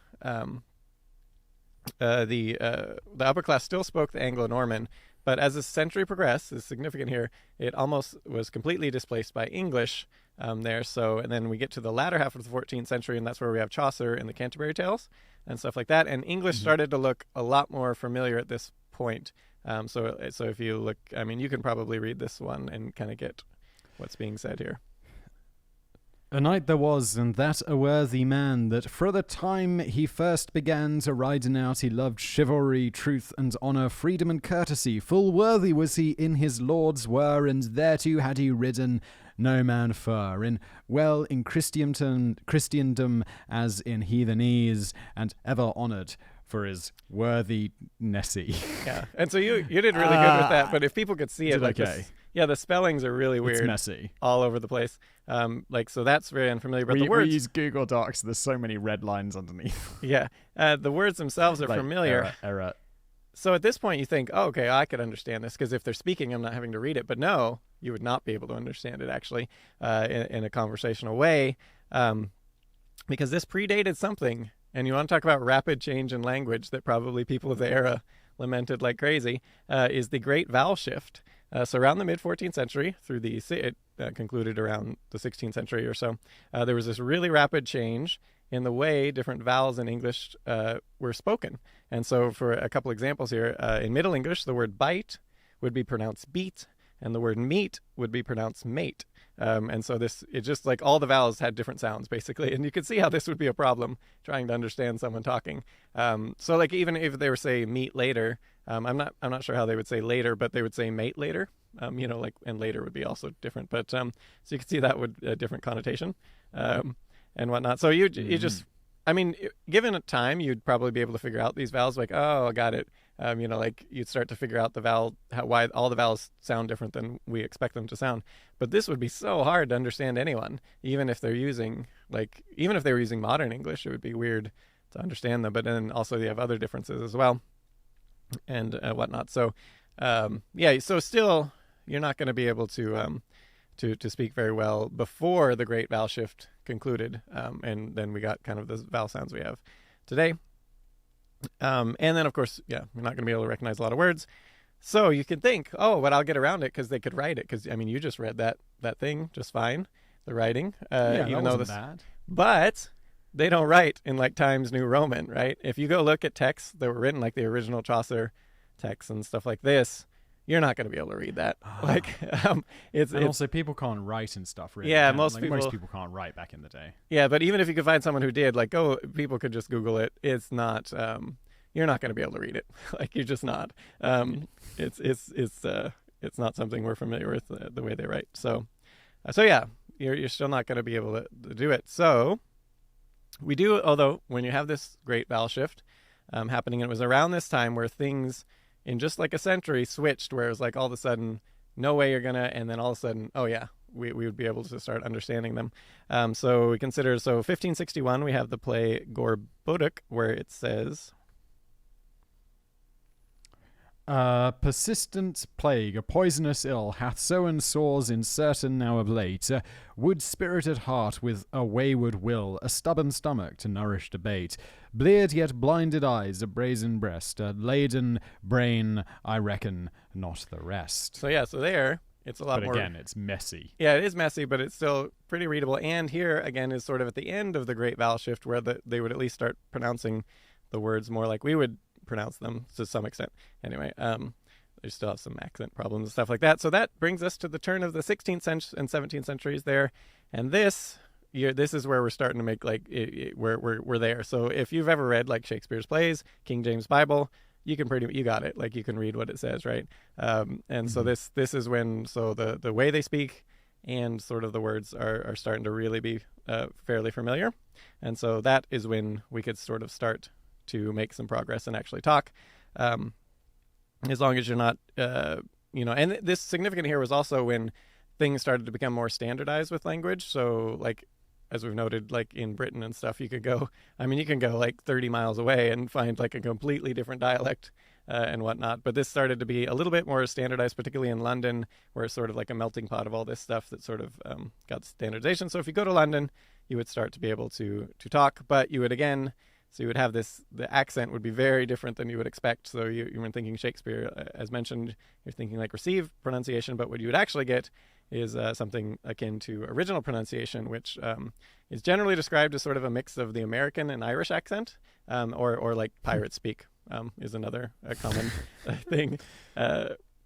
the upper class still spoke the Anglo-Norman, but as the century progressed, it's significant here, it almost was completely displaced by English there. So, and then we get to the latter half of the 14th century, and that's where we have Chaucer and the Canterbury Tales and stuff like that. And English started to look a lot more familiar at this point. So if you look, I mean, you can probably read this one and kind of get what's being said here. A knight there was, and that a worthy man, that fro the time he first began to riden out, he loved chivalry, truth and honour, freedom and courtesy. Full worthy was he in his lords were, and thereto had he ridden no man fur. In Christendom as in heathenese, and ever honoured for his worthinessy. Yeah, and so you did really good with that, but if people could see it, like okay. this, yeah, the spellings are really weird. It's messy. All over the place. So that's very unfamiliar. But the words... We use Google Docs. There's so many red lines underneath. Yeah. The words themselves are familiar. Error. So at this point you think, oh, okay, I could understand this because if they're speaking, I'm not having to read it. But no, you would not be able to understand it actually in a conversational way because this predated something. And you want to talk about rapid change in language that probably people of the era lamented like crazy, is the Great Vowel Shift. So around the mid-14th century, it concluded around the 16th century or so, there was this really rapid change in the way different vowels in English were spoken. And so for a couple examples here, in Middle English, the word bite would be pronounced beat, and the word meat would be pronounced mate. And so it just like all the vowels had different sounds basically. And you could see how this would be a problem trying to understand someone talking. So like even if they were say meet later, I'm not sure how they would say later, but they would say mate later, and later would be also different. But so you could see that would a different connotation and whatnot. So you just, I mean, given a time, you'd probably be able to figure out these vowels like, oh, I got it. You'd start to figure out why all the vowels sound different than we expect them to sound. But this would be so hard to understand anyone, even if they were using modern English, it would be weird to understand them. But then also you have other differences as well, and whatnot. So, so still you're not going to be able to speak very well before the Great Vowel Shift concluded, and then we got kind of the vowel sounds we have today. And then, of course, we're not going to be able to recognize a lot of words. So you could think, oh, but I'll get around it because they could write it. Because, I mean, you just read that thing just fine, the writing. Even though this bad. But they don't write in like Times New Roman, right? If you go look at texts that were written like the original Chaucer texts and stuff like this, you're not going to be able to read that. Also people can't write and stuff. Really. Yeah, most people can't write back in the day. Yeah, but even if you could find someone who did, people could just Google it. It's not. You're not going to be able to read it. You're just not. It's not something we're familiar with the way they write. So you're still not going to be able to do it. So we do. Although when you have this Great Vowel Shift happening, and it was around this time where things in just like a century switched, where it was like all of a sudden, no way you're gonna, and then all of a sudden, oh yeah, we would be able to start understanding them. So we consider, 1561, we have the play Gorboduc, where it says, persistent plague, a poisonous ill, hath sown sores in certain now of late. A wood-spirited heart with a wayward will, a stubborn stomach to nourish debate. Bleared yet blinded eyes, a brazen breast, a laden brain, I reckon, not the rest. So there, it's a lot more... But again, it's messy. Yeah, it is messy, but it's still pretty readable. And here, again, is sort of at the end of the Great Vowel Shift, where they would at least start pronouncing the words more like we would pronounce them to some extent. Anyway, they still have some accent problems and stuff like that. So that brings us to the turn of the 16th and 17th centuries there. And this is where we're starting to make we're there. So if you've ever read like Shakespeare's plays, King James Bible, you got it. Like you can read what it says, right? So this is when the way they speak and sort of the words are starting to really be fairly familiar. And so that is when we could sort of start to make some progress and actually talk, as long as you're not, and this significant here was also when things started to become more standardized with language. So like, as we've noted, like in Britain and stuff, you can go like 30 miles away and find like a completely different dialect and whatnot. But this started to be a little bit more standardized, particularly in London, where it's sort of like a melting pot of all this stuff that sort of got standardization. So if you go to London, you would start to be able to talk, but you would again, so you would have this, the accent would be very different than you would expect. So you were thinking Shakespeare, as mentioned, you're thinking like received pronunciation, but what you would actually get is something akin to original pronunciation, which is generally described as sort of a mix of the American and Irish accent, or like pirate speak is another common thing.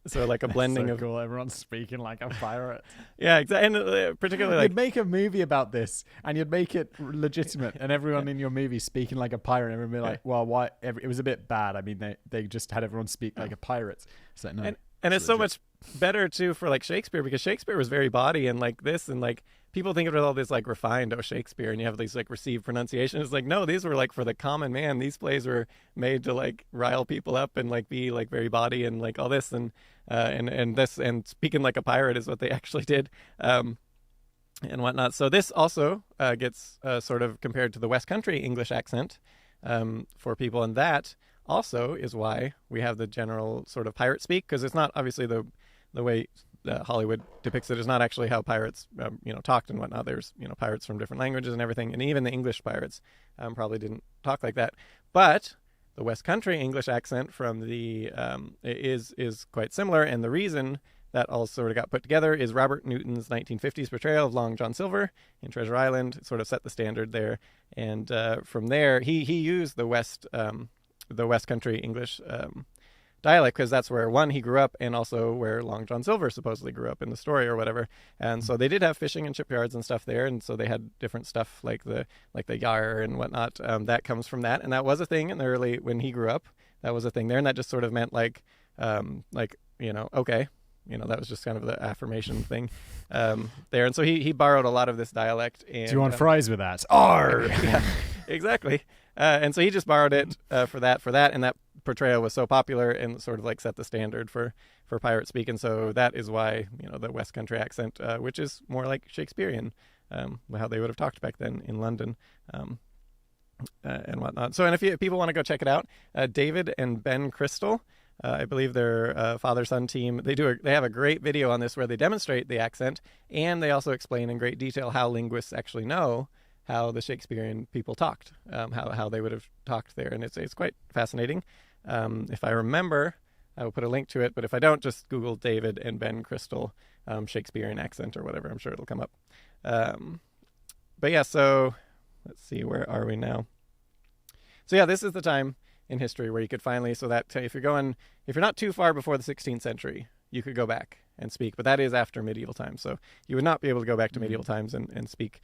So like a blending so of cool. Everyone's speaking like a pirate. Yeah, exactly, and particularly like you'd make a movie about this, and you'd make it legitimate, and everyone in your movie speaking like a pirate. And everyone would be like, "Well, why?" It was a bit bad. I mean, they just had everyone speak like a pirate. So no, and it's so much better too for like Shakespeare, because Shakespeare was very body and like this, and like people think of it all this like refined Shakespeare, and you have these like received pronunciation. It's like, no, these were like for the common man. These plays were made to like rile people up and like be like very body and like all this and this, and speaking like a pirate is what they actually did, and whatnot. So this also gets sort of compared to the West Country English accent for people, and that also is why we have the general sort of pirate speak, because it's not obviously the way Hollywood depicts it is not actually how pirates talked and whatnot. There's pirates from different languages and everything, and even the English pirates probably didn't talk like that. But the West Country English accent from the is quite similar, and the reason that all sort of got put together is Robert Newton's 1950s portrayal of Long John Silver in Treasure Island. It sort of set the standard there, and from there he used the West Country English dialect, because that's where he grew up, and also where Long John Silver supposedly grew up in the story or whatever. And so they did have fishing and shipyards and stuff there, and so they had different stuff like the yar and whatnot. That comes from that, and that was a thing in the early, when he grew up. That was a thing there, and that just sort of meant okay, that was just kind of the affirmation thing there. And so he borrowed a lot of this dialect. And, do you want fries with that? Arr! Yeah, exactly. And so he just borrowed it for that, and that portrayal was so popular and sort of like set the standard for pirate speak. And so that is why the West Country accent, which is more like Shakespearean, how they would have talked back then in London, and whatnot. So, and if people want to go check it out, David and Ben Crystal, I believe their father-son team, they have a great video on this where they demonstrate the accent, and they also explain in great detail how linguists actually know how the Shakespearean people talked, how they would have talked there, and it's quite fascinating. If I remember, I will put a link to it, but if I don't, just Google David and Ben Crystal Shakespearean accent or whatever. I'm sure it'll come up. But yeah, so let's see, where are we now? So yeah, this is the time in history where you could finally, so that if you're not too far before the 16th century, you could go back and speak, but that is after medieval times. So you would not be able to go back to medieval times and speak.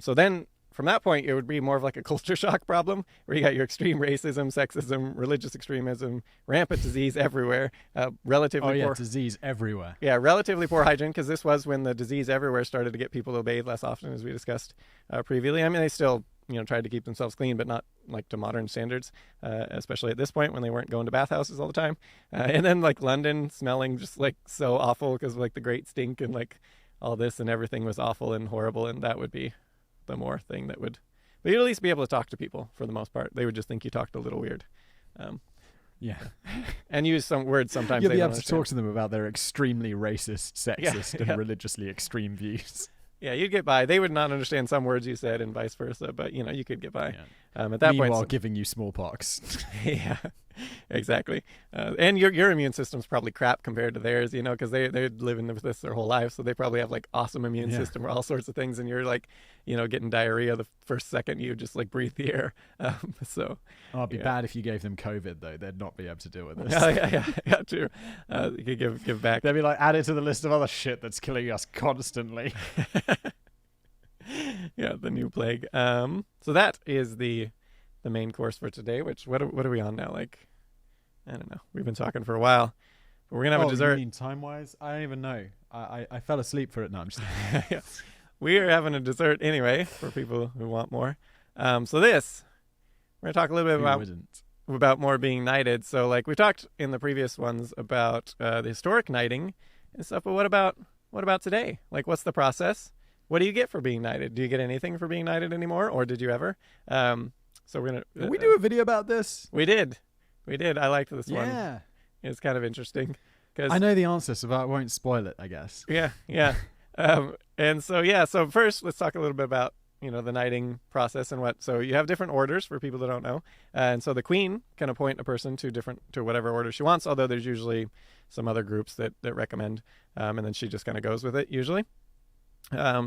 So then from that point, it would be more of like a culture shock problem, where you got your extreme racism, sexism, religious extremism, rampant disease everywhere, relatively poor disease everywhere. Yeah, relatively poor hygiene, because this was when the disease everywhere started to get people to bathe less often, as we discussed previously. I mean, they still tried to keep themselves clean, but not like to modern standards, especially at this point when they weren't going to bathhouses all the time. And then like London smelling just like so awful because of like the great stink and like all this, and everything was awful and horrible, and that would be the more thing that would, but you'd at least be able to talk to people for the most part. They would just think you talked a little weird. Yeah. And use some words sometimes. You'll be able to talk to them about their extremely racist, sexist, and religiously extreme views. Yeah, you'd get by. They would not understand some words you said, and vice versa, but you could get by. Yeah. At that Meanwhile, point, giving you smallpox. Yeah, exactly. And your immune system's probably crap compared to theirs, because they're living with this their whole life, so they probably have like awesome immune system or all sorts of things, and you're like, getting diarrhea the first second you just like breathe the air. So it'd be bad if you gave them COVID though; they'd not be able to deal with this. Yeah, true. You could give back. They'd be like added to the list of other shit that's killing us constantly. Yeah, the new plague. So that is the main course for today. Which what are we on now? Like, I don't know. We've been talking for a while, but we're gonna have a dessert. You mean time wise? I don't even know. I fell asleep for it. No, I'm just. Yeah. We are having a dessert anyway for people who want more. So this, we're gonna talk a little bit about more being knighted. So like we talked in the previous ones about the historic knighting and stuff. But what about today? Like, what's the process? What do you get for being knighted? Do you get anything for being knighted anymore, or did you ever? So we're gonna. Did we do a video about this? We did. I liked this one. Yeah. is kind of interesting. I know the answer, so I won't spoil it, I guess. Yeah, yeah. And so, yeah, so first let's talk a little bit about, the knighting process and what. So you have different orders for people that don't know. And so the queen can appoint a person to whatever order she wants, although there's usually some other groups that recommend. And then she just kind of goes with it usually.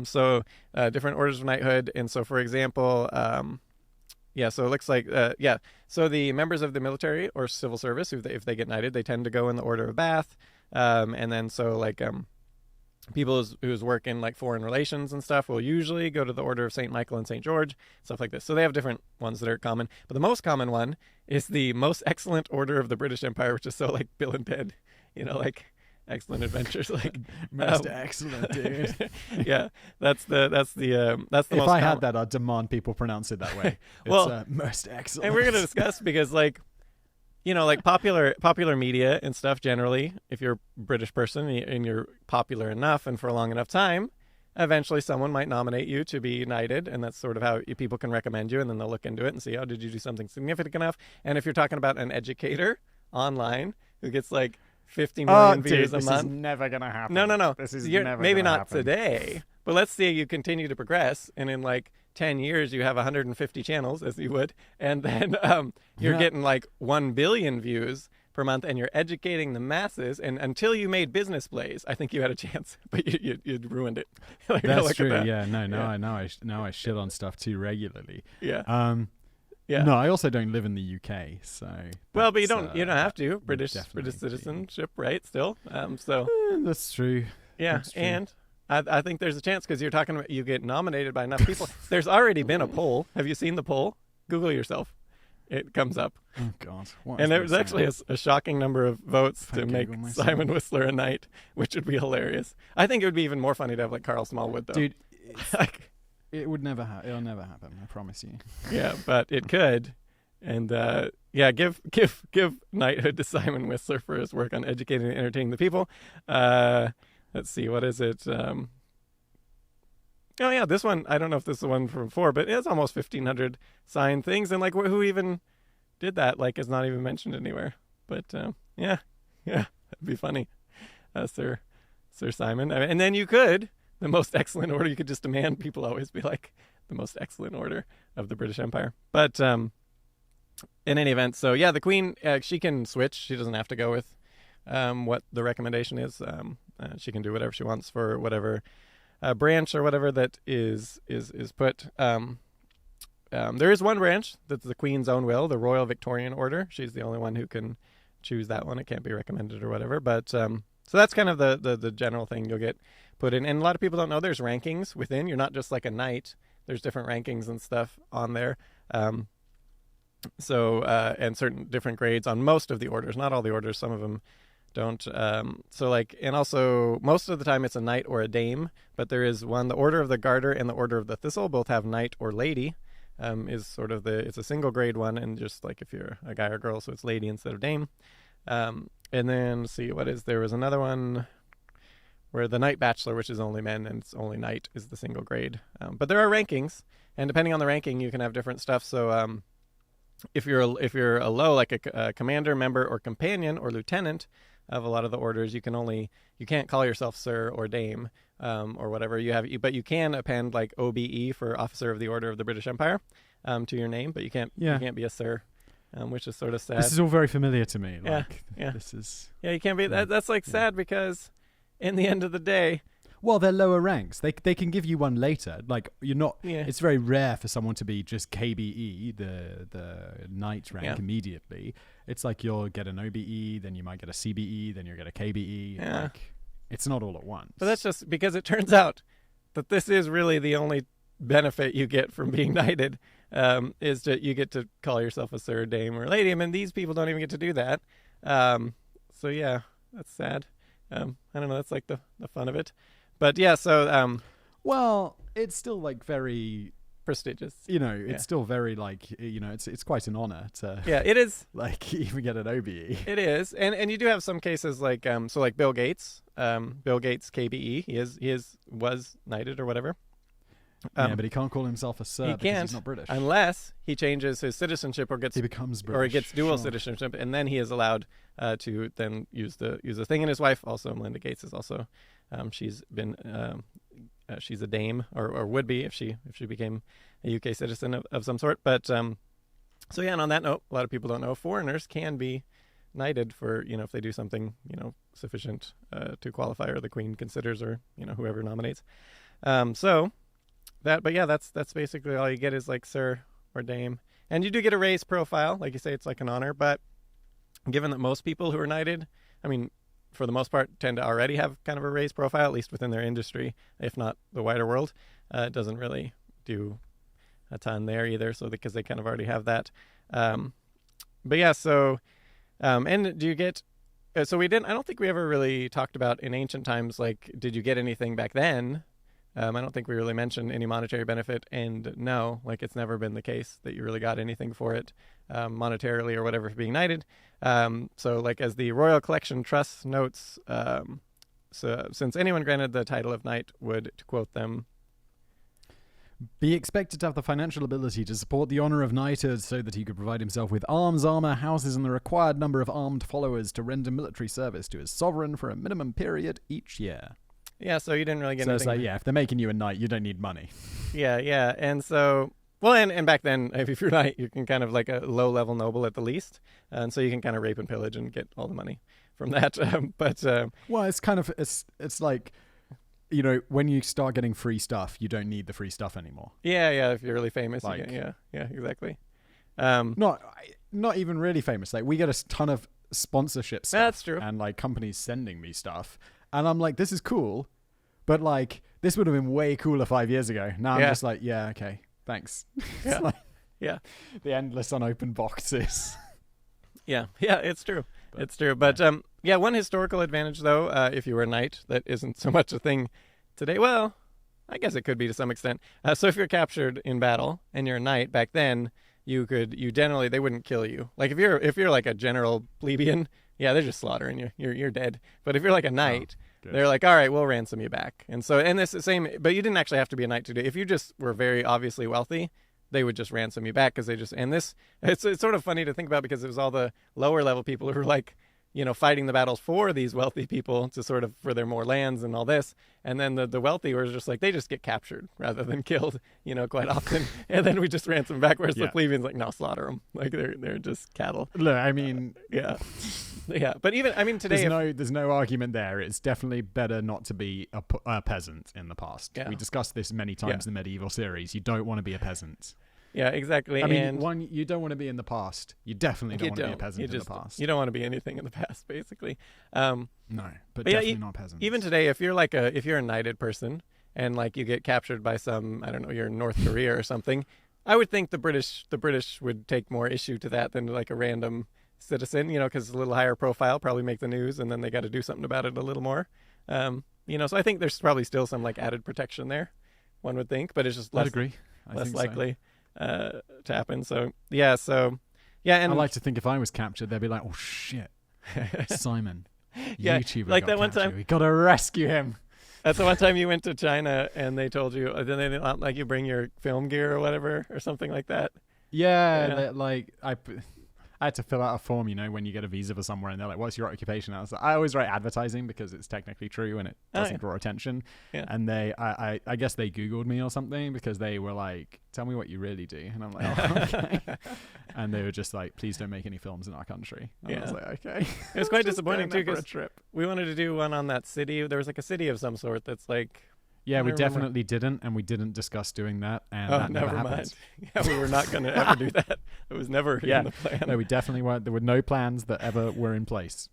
So different orders of knighthood. And so, for example, so it looks like, so the members of the military or civil service, if they get knighted, they tend to go in the order of Bath. And then so like people who's work in like foreign relations and stuff will usually go to the order of St. Michael and St. George, stuff like this. So they have different ones that are common. But the most common one is the Most Excellent Order of the British Empire, which is so like Bill and Ted, like excellent adventures, like most excellent, dude. Yeah, that's the most. If I had that, I'd demand people pronounce it that way. It's most excellent. And we're gonna discuss because like popular media and stuff generally, if you're a British person and you're popular enough and for a long enough time, eventually someone might nominate you to be knighted, and that's sort of how people can recommend you, and then they'll look into it and see, oh, did you do something significant enough? And if you're talking about an educator online who gets like 50 million views a month. This is never going to happen. No. This is never maybe gonna not happen. today, but let's say you continue to progress, and in like 10 years you have 150 channels, as you would, and then you're getting like 1 billion views per month, and you're educating the masses, and until you made Business Plays, I think you had a chance, but you'd ruined it. Like, that's true. that. Yeah, now I shit on stuff too regularly. Yeah. Yeah. No, I also don't live in the UK, so. Well, but you don't have to. British citizenship, right? Still, that's true. Yeah, that's true. And I think there's a chance because you're talking about you get nominated by enough people. There's already been a poll. Have you seen the poll? Google yourself. It comes up. Oh God! And there was actually a shocking number of votes to make Simon Whistler a knight, which would be hilarious. I think it would be even more funny to have like Carl Smallwood, though. Dude, it would never happen. It'll never happen. I promise you. Yeah, but it could. And give knighthood to Simon Whistler for his work on educating and entertaining the people. Let's see, what is it? Oh yeah, this one. I don't know if this is the one from before, but it's almost 1,500 signed things, and like who even did that? Like, is not even mentioned anywhere. But yeah, that'd be funny, Sir Simon. And then you could. The Most Excellent Order, you could just demand people always be like the Most Excellent Order of the British Empire. But in any event, so yeah, the Queen, she can switch. She doesn't have to go with what the recommendation is. She can do whatever she wants for whatever branch or whatever that is put. There is one branch that's the Queen's own will, the Royal Victorian Order. She's the only one who can choose that one. It can't be recommended or whatever. But so that's kind of the general thing you'll get put in. And a lot of people don't know there's rankings within. You're not just like a knight. There's different rankings and stuff on there. And certain different grades on most of the orders. Not all the orders. Some of them don't. And also most of the time it's a knight or a dame. But there is one, the Order of the Garter and the Order of the Thistle both have knight or lady. Is sort of it's a single grade one, and just like if you're a guy or girl, so it's lady instead of dame. And then there was another one where the Knight Bachelor, which is only men and it's only knight, is the single grade. But there are rankings, and depending on the ranking, you can have different stuff. So if you're a low, like a commander, member, or companion or lieutenant of a lot of the orders, you can't call yourself sir or dame or whatever but you can append like OBE for Officer of the Order of the British Empire to your name, but you can't be a sir. Which is sort of sad. This is all very familiar to me. Yeah. You can't be. That's like sad because, in the end of the day, well, they're lower ranks. They can give you one later. Like you're not. Yeah. It's very rare for someone to be just KBE, the knight rank immediately. It's like you'll get an OBE, then you might get a CBE, then you'll get a KBE. Yeah. Like, it's not all at once. But that's just because it turns out that this is really the only benefit you get from being knighted. Is that you get to call yourself a sir, dame, or lady. I mean, these people don't even get to do that. So yeah, that's sad. I don't know. That's like the fun of it. But yeah, so well, it's still like very prestigious. It's still very like it's quite an honor to. Yeah, it is. Like even get an OBE. It is, and you do have some cases like like Bill Gates. Bill Gates KBE. He was knighted or whatever. Yeah, but he can't call himself a sir He because can't he's not British. unless he changes his citizenship or gets He becomes British. or he gets dual Sure. citizenship, and then he is allowed to then use the thing. And his wife also, Melinda Gates, is also she's been she's a dame or would be if she became a UK citizen of some sort. But so yeah, and on that note, a lot of people don't know foreigners can be knighted for if they do something sufficient to qualify, or the Queen considers, or whoever nominates. But yeah, that's basically all you get is like sir or dame, and you do get a raised profile, like you say, it's like an honor. But given that most people who are knighted, I mean, for the most part, tend to already have kind of a raised profile, at least within their industry, if not the wider world, it doesn't really do a ton there either. So because they kind of already have that. But yeah, so and do you get? So we didn't. I don't think we ever really talked about in ancient times. Like, did you get anything back then? I don't think we really mentioned any monetary benefit, and no, like it's never been the case that you really got anything for it, monetarily or whatever, for being knighted. So like as the Royal Collection Trust notes, so since anyone granted the title of knight would, to quote them, be expected to have the financial ability to support the honor of knighthood so that he could provide himself with arms, armor, houses, and the required number of armed followers to render military service to his sovereign for a minimum period each year. Yeah, so you didn't really get anything. anything. So it's like, yeah, if they're making you a knight, you don't need money. Yeah. And so, well, and back then, if you're a knight, you can kind of like a low-level noble at the least. And so you can kind of rape and pillage and get all the money from that. Well, it's kind of, it's like, when you start getting free stuff, you don't need the free stuff anymore. Yeah, if you're really famous. Like, yeah, exactly. Not even really famous. Like, we get a ton of sponsorship stuff. That's true. And like companies sending me stuff. And I'm like, this is cool, but like, this would have been way cooler 5 years ago. Now I'm just like, yeah, okay, thanks. Yeah, like, yeah. The endless unopened boxes. Yeah, it's true. It's true. But one historical advantage, though, if you were a knight, that isn't so much a thing today. Well, I guess it could be to some extent. So if you're captured in battle and you're a knight, back then you generally, they wouldn't kill you. Like if you're like a general plebeian, yeah, they're just slaughtering you. You're dead. But if you're like a knight, they're like, all right, we'll ransom you back. And so, and this the same, but you didn't actually have to be a knight to do it. If you just were very obviously wealthy, they would just ransom you back, because it's sort of funny to think about, because it was all the lower level people who were like, fighting the battles for these wealthy people to sort of, for their more lands and all this. And then the wealthy were just like, they just get captured rather than killed, quite often. And then we just ransom back. Whereas the plebeians like, no, slaughter them. Like they're just cattle. Look, I mean, yeah. But even, I mean, today, there's no argument there. It's definitely better not to be a peasant in the past. Yeah. We discussed this many times in the medieval series. You don't want to be a peasant. Yeah, exactly. I mean, you don't want to be in the past. You definitely don't want to be a peasant in the past. You don't want to be anything in the past, basically. No, but definitely not peasants. Even today, if you're a knighted person and like you get captured by some, I don't know, you're in North Korea or something, I would think the British would take more issue to that than like a random citizen, because it's a little higher profile, probably make the news, and then they got to do something about it a little more. So I think there's probably still some like added protection there, one would think, but it's just less likely. To happen. And I like to think if I was captured, they'd be like, oh shit, Simon, YouTuber, like that captured. one time we gotta rescue him. That's the one time you went to China and they told you, then they didn't like you bring your film gear or whatever or something like that. I had to fill out a form, when you get a visa for somewhere, and they're like, what's your occupation? I always write advertising because it's technically true and it doesn't draw attention. Yeah. And I guess they Googled me or something, because they were like, tell me what you really do. And I'm like, oh, okay. And they were just like, please don't make any films in our country. And I was like, okay. It was quite disappointing too, because we wanted to do one on that city. There was like a city of some sort that's like, yeah, we definitely didn't, and we didn't discuss doing that, and that never happened. Yeah, we were not going to ever do that. It was never in the plan. No, we definitely weren't. There were no plans that ever were in place.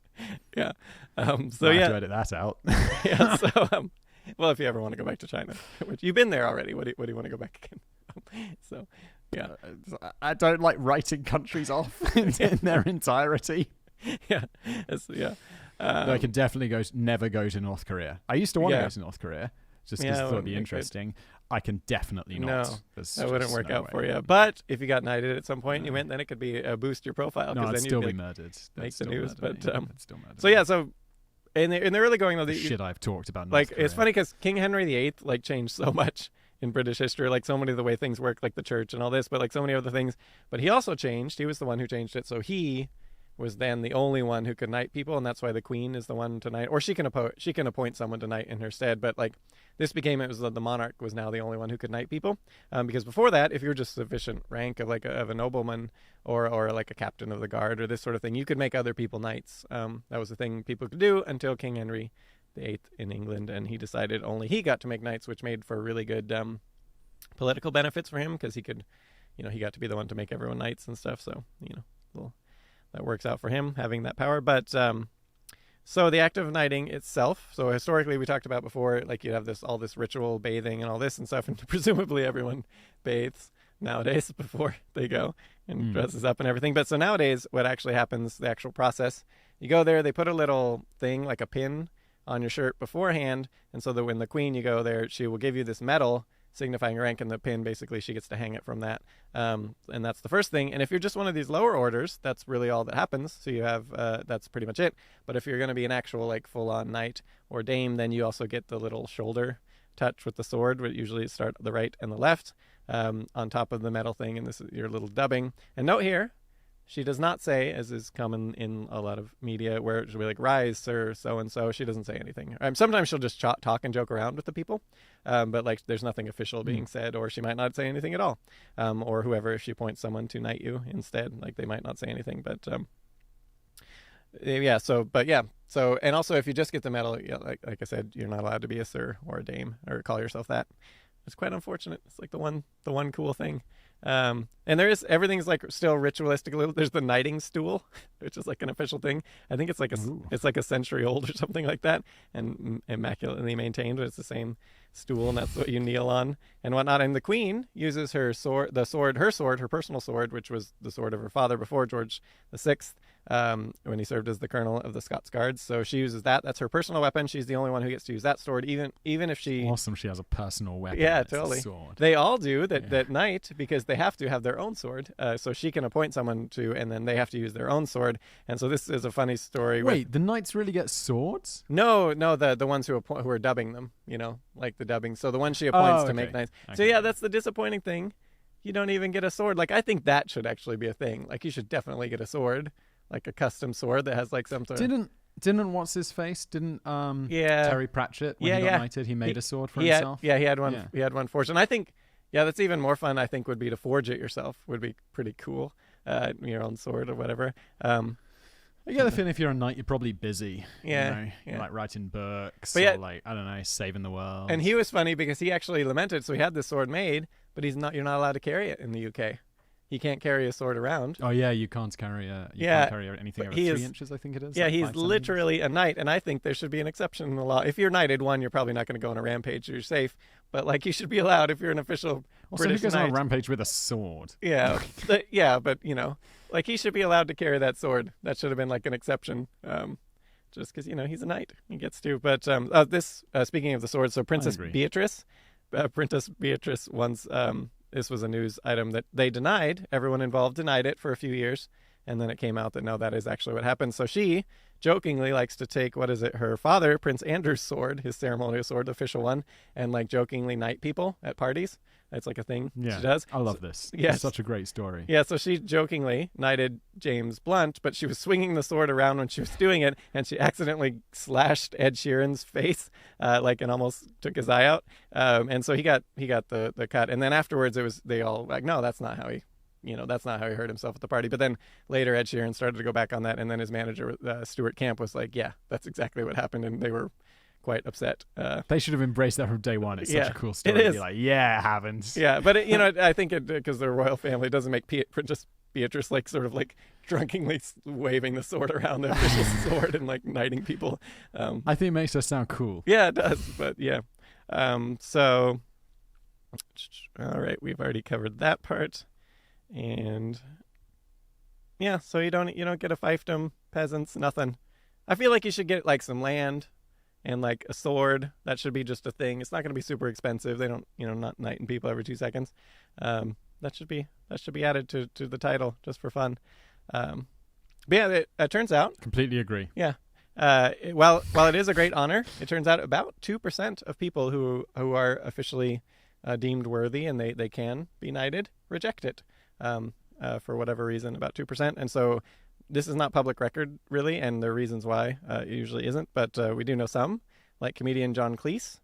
Yeah. I have to edit that out. Yeah. So, well, if you ever want to go back to China, which you've been there already, what do you want to go back again? So, yeah. I don't like writing countries off in their entirety. Yeah. I can definitely never go to North Korea. I used to want to go to North Korea. Just because I thought it'd be interesting. I can definitely not. No, that wouldn't work out for you. But if you got knighted at some point, you went, then it could be boost your profile. No, then still be murdered. Make the news. But still murdered. So in the early going though, shit I've talked about. North Korea. It's funny because King Henry VIII changed so much in British history, like so many of the way things work, like the church and all this, but like so many other things. But he also changed. He was the one who changed it. So he was then the only one who could knight people, and that's why the queen is the one to knight, or she can appoint someone to knight in her stead. But like this became, it was the monarch was now the only one who could knight people, because before that, if you were just sufficient rank of like of a nobleman or like a captain of the guard or this sort of thing, you could make other people knights. That was the thing people could do until King Henry VIII in England, and he decided only he got to make knights, which made for really good political benefits for him, because he could, he got to be the one to make everyone knights and stuff. So well, that works out for him having that power. But so the act of knighting itself, so historically we talked about before, like you have all this ritual bathing and all this and stuff, and presumably everyone bathes nowadays before they go and dresses up and everything. But so nowadays what actually happens, the actual process, you go there, they put a little thing like a pin on your shirt beforehand, and so that when the queen, you go there, she will give you this medal signifying your rank, and the pin, basically she gets to hang it from that, and that's the first thing. And if you're just one of these lower orders, that's really all that happens. So you have that's pretty much it. But if you're going to be an actual like full-on knight or dame, then you also get the little shoulder touch with the sword, which usually start the right and the left, on top of the medal thing, and this is your little dubbing. And note here, she does not say, as is common in a lot of media, where she'll be like, "Rise, sir, so-and-so." She doesn't say anything. Sometimes she'll just talk and joke around with the people, but like there's nothing official being said, or she might not say anything at all. Or whoever, if she appoints someone to knight you instead, like they might not say anything. But so, and also if you just get the medal, like I said, you're not allowed to be a sir or a dame or call yourself that. It's quite unfortunate. It's like the one cool thing. And everything's like still ritualistic a little. There's the knighting stool, which is like an official thing. I think it's like a century old or something like that, and immaculately maintained, but it's the same stool, and that's what you kneel on and whatnot. And the queen uses her sword, her personal sword, which was the sword of her father before George VI, when he served as the colonel of the Scots Guards. So she uses that. That's her personal weapon. She's the only one who gets to use that sword, even if she... Awesome, she has a personal weapon. Yeah, It's totally. a sword. They all do that knight, because they have to have their own sword. So she can appoint someone to, and then they have to use their own sword. And so this is a funny story. Wait, the knights really get swords? No, the ones who are dubbing them, like the dubbing. So the ones she appoints to make knights. So yeah, that's the disappointing thing. You don't even get a sword. Like, I think that should actually be a thing. Like, you should definitely get a sword, like a custom sword that has like some sort of... Didn't what's his face? Didn't Terry Pratchett, when he got knighted, he made a sword for himself? He had one. Yeah. He had one forged. And I think, that's even more fun, I think, would be to forge it yourself. Would be pretty cool. Your own sword or whatever. I get the feeling if you're a knight, you're probably busy. Yeah. Like writing books, or like, I don't know, saving the world. And he was funny because he actually lamented. So he had this sword made, but you're not allowed to carry it in the UK. He can't carry a sword around. Oh yeah, you can't carry anything over 3 inches, I think it is. Yeah, like he's literally a knight, and I think there should be an exception in the law. If you're knighted, you're probably not going to go on a rampage, so you're safe. But like, you should be allowed if you're an official British who goes knight. on a rampage with a sword? Yeah, but like he should be allowed to carry that sword. That should have been like an exception. Just because he's a knight, he gets to. But speaking of the sword, so Princess Beatrice once. This was a news item that they denied. Everyone involved denied it for a few years. And then it came out that no, that is actually what happened. So she jokingly likes to take, her father, Prince Andrew's sword, his ceremonial sword, the official one, and like jokingly knight people at parties. That's like a thing she does. I love this. Yes. It's such a great story. Yeah, so she jokingly knighted James Blunt, but she was swinging the sword around when she was doing it, and she accidentally slashed Ed Sheeran's face, and almost took his eye out. And so he got the cut. And then afterwards, they all like, no, that's not how he hurt himself at the party. But then later, Ed Sheeran started to go back on that, and then his manager, Stuart Camp, was like, yeah, that's exactly what happened, and they were quite upset. They should have embraced that from day one. It's such a cool story. It is. You're like, yeah, it happens. Yeah, but I think because the royal family doesn't make Princess Beatrice like sort of like drunkenly waving the sword around, the official sword, and like knighting people. I think it makes her sound cool. Yeah, it does. But yeah, so all right, we've already covered that part, and yeah, so you don't get a fiefdom, peasants, nothing. I feel like you should get like some land and like a sword. That should be just a thing. It's not going to be super expensive. They don't, not knighting people every 2 seconds. That should be added to the title just for fun. But yeah, it turns out. Completely agree. Yeah. While it is a great honor, it turns out about 2% of people who are officially deemed worthy and they can be knighted, reject it for whatever reason, about 2%. And so this is not public record, really, and there are reasons why it usually isn't, but we do know some, like comedian John Cleese.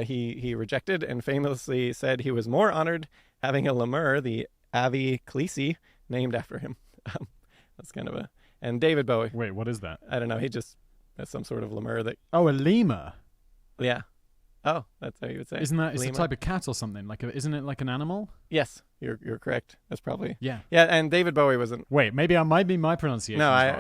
He rejected and famously said he was more honored having a lemur, the Avi Cleese, named after him. That's kind of a... And David Bowie. Wait, what is that? I don't know. He just... That's some sort of lemur that... Oh, a lemur. Yeah. Oh, that's how you would say. Isn't that... It's lemur? a type of cat or something? Isn't it like an animal? Yes, you're correct. That's probably... Yeah. Yeah, and David Bowie wasn't... Wait, maybe I might be my pronunciation. No, I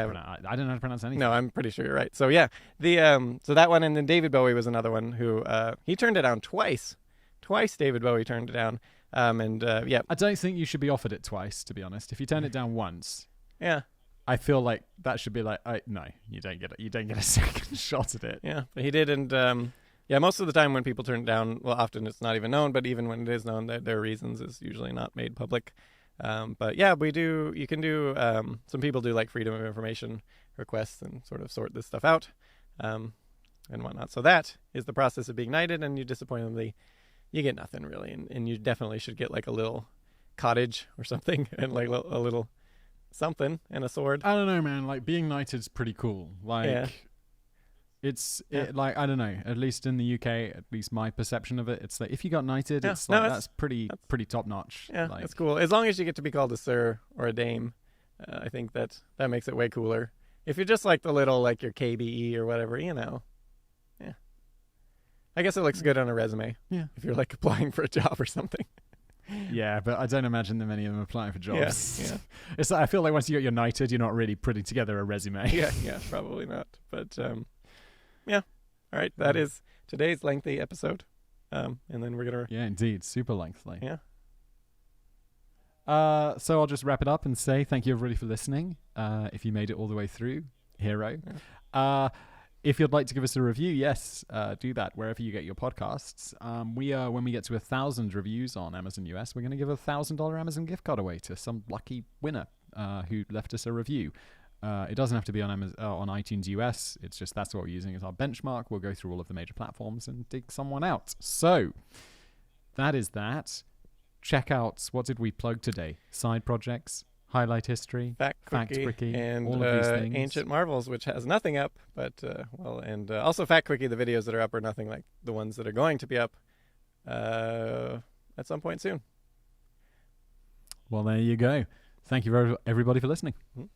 don't know how to pronounce anything. No, I'm pretty sure you're right. So yeah, so that one, and then David Bowie was another one who he turned it down twice. Twice David Bowie turned it down. Yeah. I don't think you should be offered it twice, to be honest. If you turn it down once, Yeah. I feel like that should be like, no, you don't get it. You don't get a second shot at it. Yeah, but he did, and yeah, most of the time when people turn it down, well, often it's not even known, but even when it is known, their reasons is usually not made public. But yeah, we do. You can do. Some people do like freedom of information requests and sort of sort this stuff out, and whatnot. So that is the process of being knighted, and you disappointingly, you get nothing really, and you definitely should get like a little cottage or something, and like a little something and a sword. I don't know, man. Like being knighted's pretty cool. Like Yeah. Like I don't know. At least in the UK, at least my perception of it, it's like if you got knighted, Yeah. it's No, like that's pretty top notch. Yeah, like, that's cool. As long as you get to be called a sir or a dame, I think that makes it way cooler. If you're just like the little, like your KBE or whatever, yeah. I guess it looks good on a resume. Yeah. If you're like applying for a job or something. Yeah, but I don't imagine that many of them applying for jobs. Yeah. It's like, I feel like once you get your knighted, you're not really putting together a resume. Yeah, probably not. But yeah. All right, that is today's lengthy episode. And then we're gonna... Yeah, indeed. Super lengthy. Yeah. So I'll just wrap it up and say thank you everybody for listening. If you made it all the way through, hero. Yeah. If you'd like to give us a review, yes, do that wherever you get your podcasts. When we get to 1,000 reviews on Amazon US, we're going to give a $1,000 Amazon gift card away to some lucky winner who left us a review. It doesn't have to be on on iTunes US. It's just that's what we're using as our benchmark. We'll go through all of the major platforms and dig someone out. So that is that. Check out, what did we plug today? Side projects, highlight history, Fact Quickie, and all of these things. Ancient Marvels, which has nothing up, but also Fact Quickie, the videos that are up are nothing like the ones that are going to be up at some point soon. Well, there you go. Thank you everybody for listening. Mm-hmm.